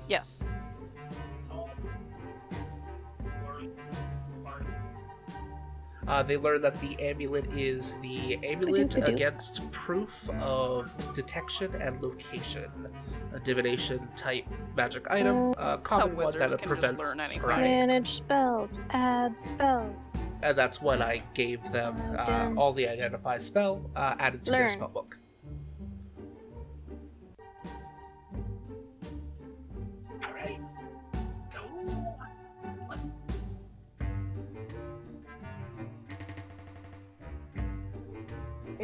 C: Yes.
A: They learn that the amulet is the amulet
B: to do.
A: against proof of detection and location. A divination type magic item, common one
C: wizards
A: that
C: can just
A: prevents
C: learn anything.
A: scrying.
B: Manage spells. Add spells.
A: And that's when I gave them
B: Done.
A: all the identify spell added to their
B: Learn.
A: spellbook.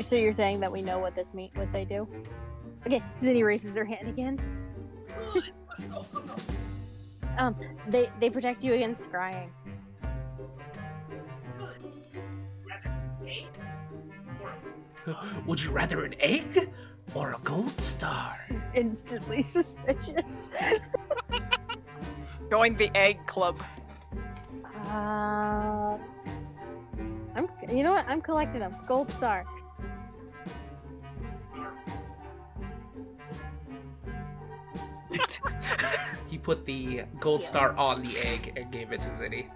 B: So you're saying that we know what what they do? Okay, Zinni raises her hand again. They protect you against scrying.
A: Would you rather an egg or a gold star?
B: Instantly suspicious.
C: Join the egg club.
B: You know what? I'm collecting them. Gold star.
A: He put the gold star on the egg and gave it to Zinni.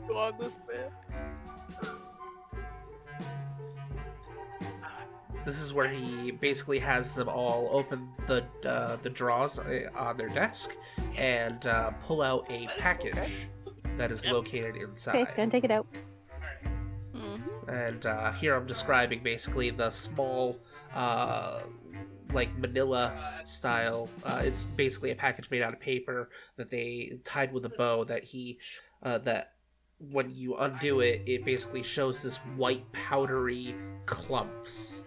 C: Go on this bit.
A: this is where he basically has them all open the drawers on their desk and pull out a package that is located inside.
B: Okay, gonna take it out.
A: And here I'm describing basically the small, like manila style. It's basically a package made out of paper that they tied with a bow that that when you undo it, it basically shows this white powdery clumps.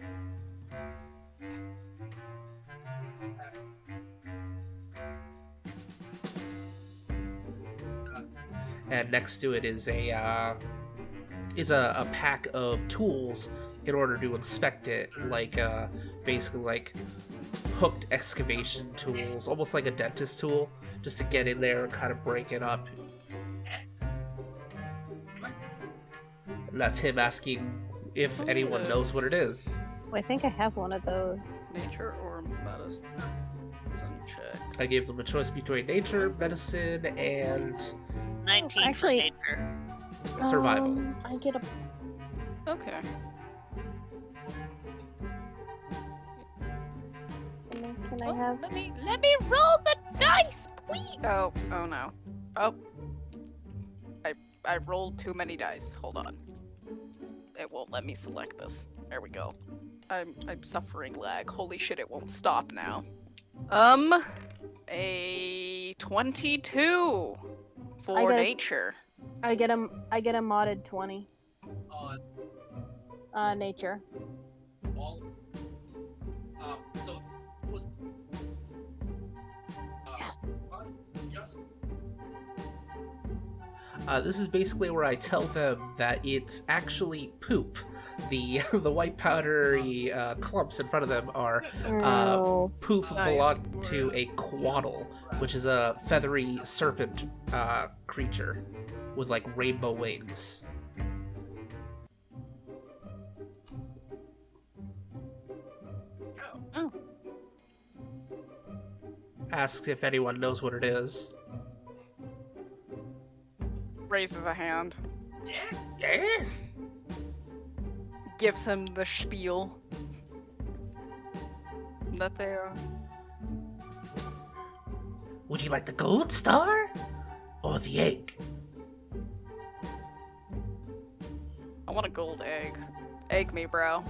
A: And next to it is a pack of tools in order to inspect it, like basically like hooked excavation tools, almost like a dentist tool, just to get in there and kind of break it up. And that's him asking if anyone knows what it is.
B: Well, I think I have one of those.
C: Nature or medicine check.
A: I gave them a choice between nature, medicine, and
D: 19
B: actually-
D: for nature.
A: survival.
B: I get a.
C: Okay.
B: Can I have?
C: Let me roll the dice, please. Oh no. Oh. I rolled too many dice. Hold on. It won't let me select this. There we go. I'm suffering lag. Holy shit, it won't stop now. A 22 for
B: I got-
C: nature.
B: I get a modded 20. Nature.
A: This is basically where I tell them that it's actually poop. The white powdery clumps in front of them are
B: Oh.
A: poop
C: Nice.
A: belonging to a quaddle, which is a feathery serpent creature with like rainbow wings.
C: Oh.
A: Asks if anyone knows what it is.
C: Raises a hand.
A: Yes.
C: Gives him the spiel. That they are.
A: Would you like the gold star or the egg?
C: I want a gold egg. Egg me, bro.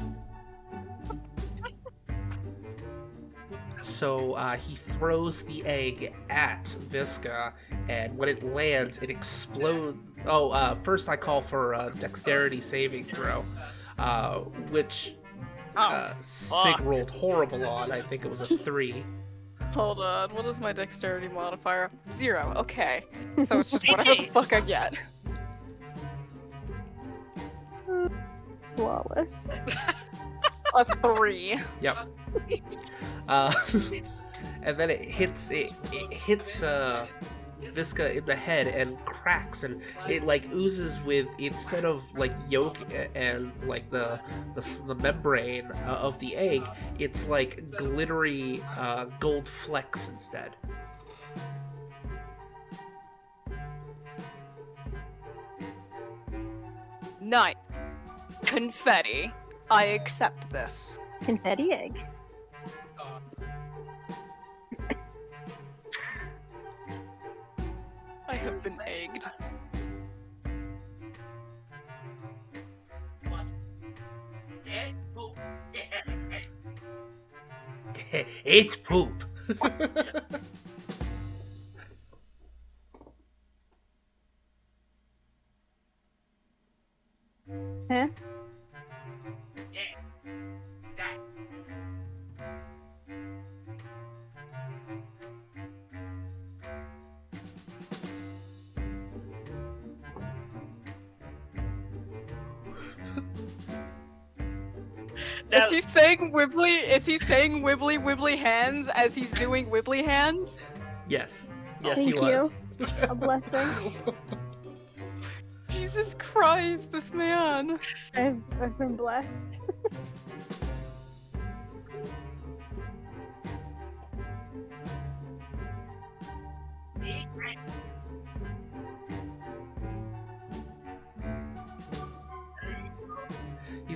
A: So he throws the egg at Visca, and when it lands, it explodes. Oh, first I call for a dexterity saving throw, which Sig rolled horrible on. I think it was a 3.
C: Hold on, what is my dexterity modifier? 0, okay. So it's just whatever the fuck I get.
B: Flawless.
C: A 3.
A: Yep. And then it hits Visca in the head and cracks, and it like oozes with, instead of like yolk and like the membrane of the egg, it's like glittery gold flecks instead.
C: Nice. Confetti. I accept this.
B: Confetti egg.
C: I have been egged.
A: It's poop.
B: Huh?
D: Now,
C: Is he saying wibbly? Is he saying wibbly wibbly hands as he's doing wibbly hands?
A: Yes,
B: Thank
A: he
B: you.
A: was.
B: A blessing.
C: Jesus Christ, this man.
B: I've been blessed.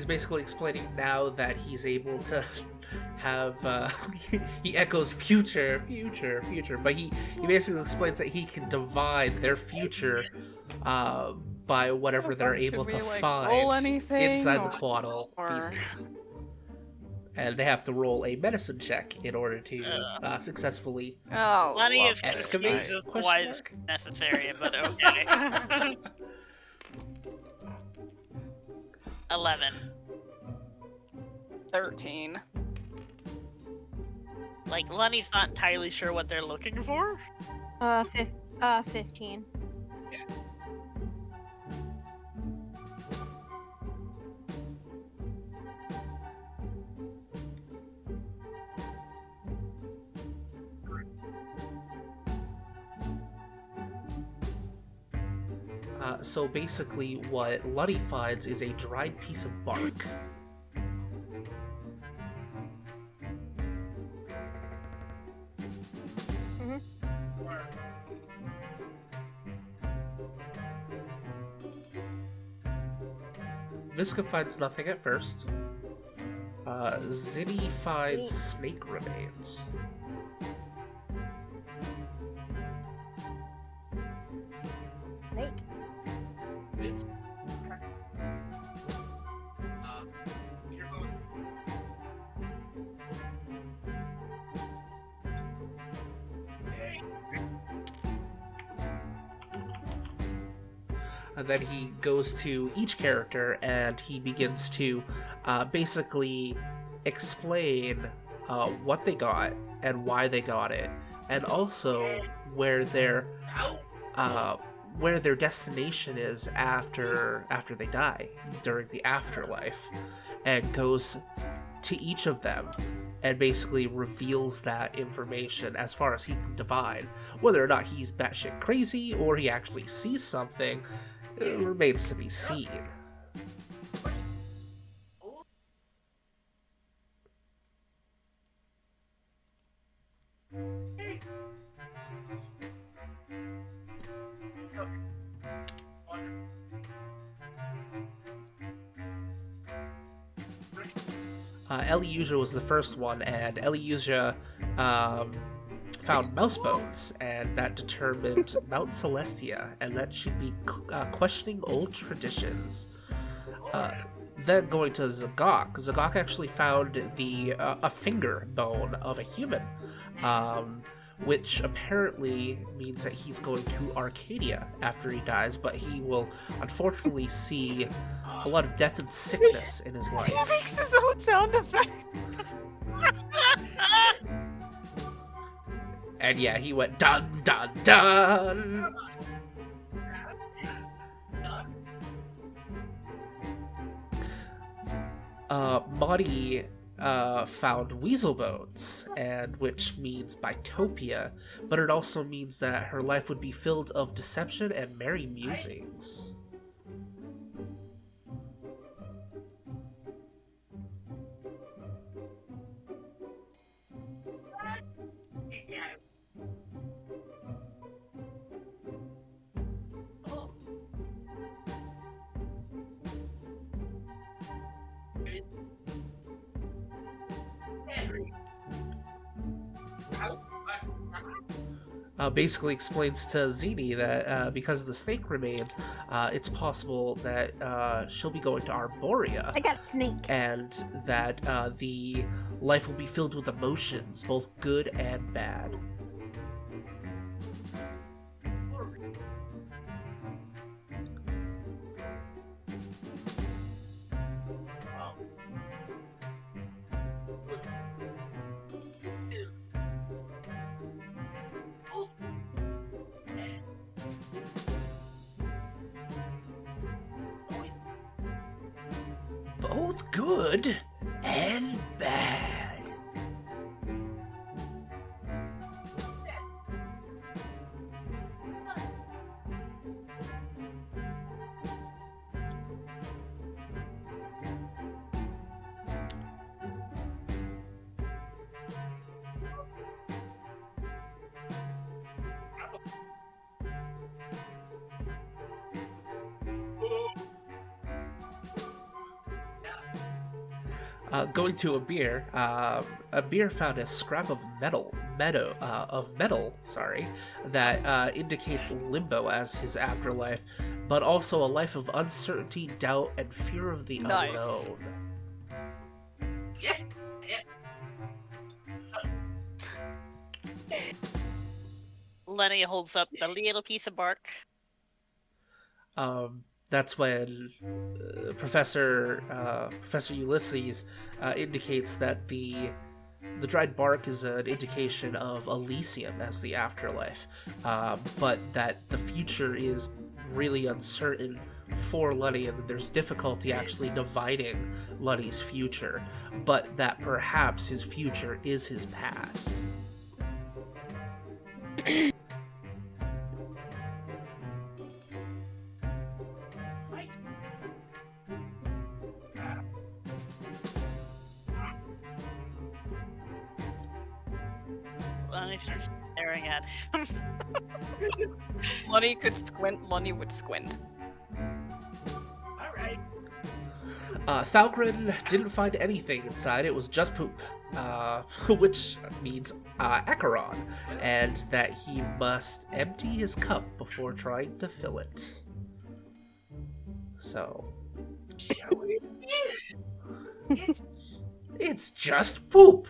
A: he's basically explaining now that he's able to have he echoes future, but he basically explains that he can divine their future by whatever they're
C: Should
A: able
C: we,
A: to
C: like,
A: find
C: roll anything,
A: inside the quaddle
C: or-
A: feces. And they have to roll a medicine check in order to successfully
C: Oh,
D: Money
C: love
D: is
C: this
A: excavate?
C: guy.
D: confused as to
A: Question
D: why
A: mark?
D: it's necessary, but okay. 11.
C: 13.
D: Like, Lenny's not entirely sure what they're looking for.
B: 15.
A: So basically, what Luddy finds is a dried piece of bark. Visca finds nothing at first. Zinni finds snake remains.
B: Snake.
A: And then he goes to each character and he begins to basically explain what they got and why they got it, and also where their destination is after they die during the afterlife, and goes to each of them and basically reveals that information as far as he can divine. Whether or not he's batshit crazy or he actually sees something, it remains to be seen. Eliusia was the first one, and Eliusia found mouse bones, and that determined Mount Celestia, and that should be questioning old traditions. Then going to Zagok. Zagok actually found a finger bone of a human, which apparently means that he's going to Arcadia after he dies, but he will unfortunately see a lot of death and sickness in his life.
C: He makes his own sound effect.
A: And yeah, he went dun dun dun. Maudie found weasel bones, and which means Bitopia, but it also means that her life would be filled of deception and merry musings. Basically explains to Zinni that because of the snake remains, it's possible that she'll be going to Arborea,
B: I got a snake.
A: and that the life will be filled with emotions, both good and bad. Both good and bad. Going to a beer found a scrap of metal, that indicates limbo as his afterlife, but also a life of uncertainty, doubt, and fear of the
C: Nice.
A: unknown.
D: Lenny holds up the little piece of bark.
A: That's when Professor Ulysses indicates that the dried bark is an indication of Elysium as the afterlife, but that the future is really uncertain for Luddy, and that there's difficulty actually dividing Luddy's future, but that perhaps his future is his past.
D: Lenny starts staring at him.
C: Lunny could squint, Lunny would squint.
D: Alright.
A: Thalgren didn't find anything inside, it was just poop, which means Acheron, and that he must empty his cup before trying to fill it. So... It's just poop!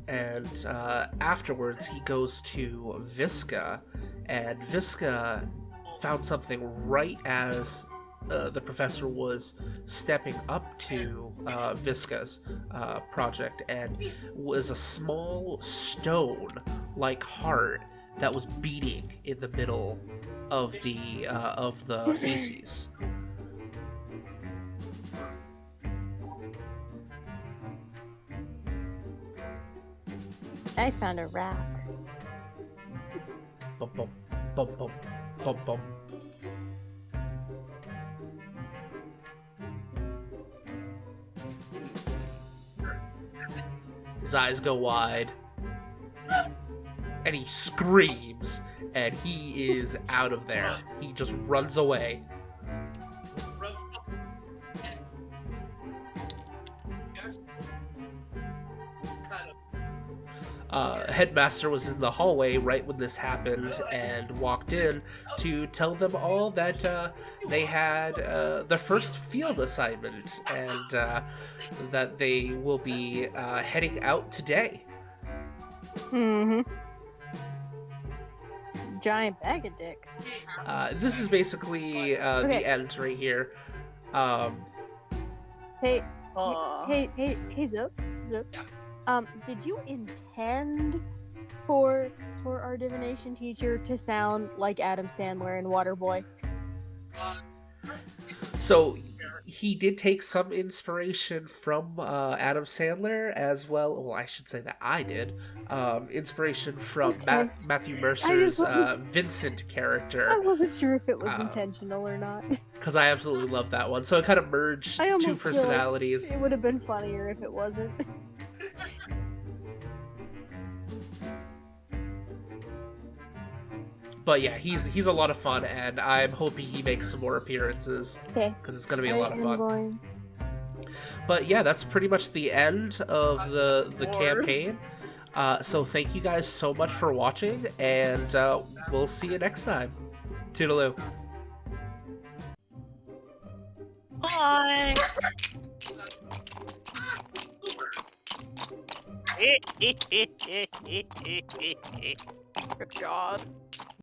A: And afterwards, he goes to Visca, and Visca found something right as the professor was stepping up to Visca's project, and was a small stone-like heart that was beating in the middle of the feces.
B: I found a rock.
A: Bum, bum, bum, bum, bum, bum. His eyes go wide, and he screams, and he is out of there. He just runs away. Headmaster was in the hallway right when this happened and walked in to tell them all that they had their first field assignment, and that they will be heading out today.
B: Mm-hmm. Giant bag of dicks.
A: This is basically the end right here.
B: Hey,
C: Aw.
B: hey, Zook. Did you intend for our divination teacher to sound like Adam Sandler in Waterboy?
A: So he did take some inspiration from Adam Sandler as well. Well, I should say that I did. Inspiration from
B: Okay.
A: Matthew Mercer's
B: wasn't-
A: Vincent character.
B: I wasn't sure if it was intentional or not.
A: Because I absolutely love that one. So it kind of merged
B: I
A: two
B: almost feel like
A: personalities.
B: It would have been funnier if it wasn't.
A: But yeah, he's a lot of fun, and I'm hoping he makes some more appearances.
B: Okay.
A: Because it's going to be a lot of
B: I'm
A: fun.
B: going.
A: But yeah, that's pretty much the end of the campaign. So thank you guys so much for watching, and we'll see you next time. Toodaloo.
D: Bye.
C: Good God.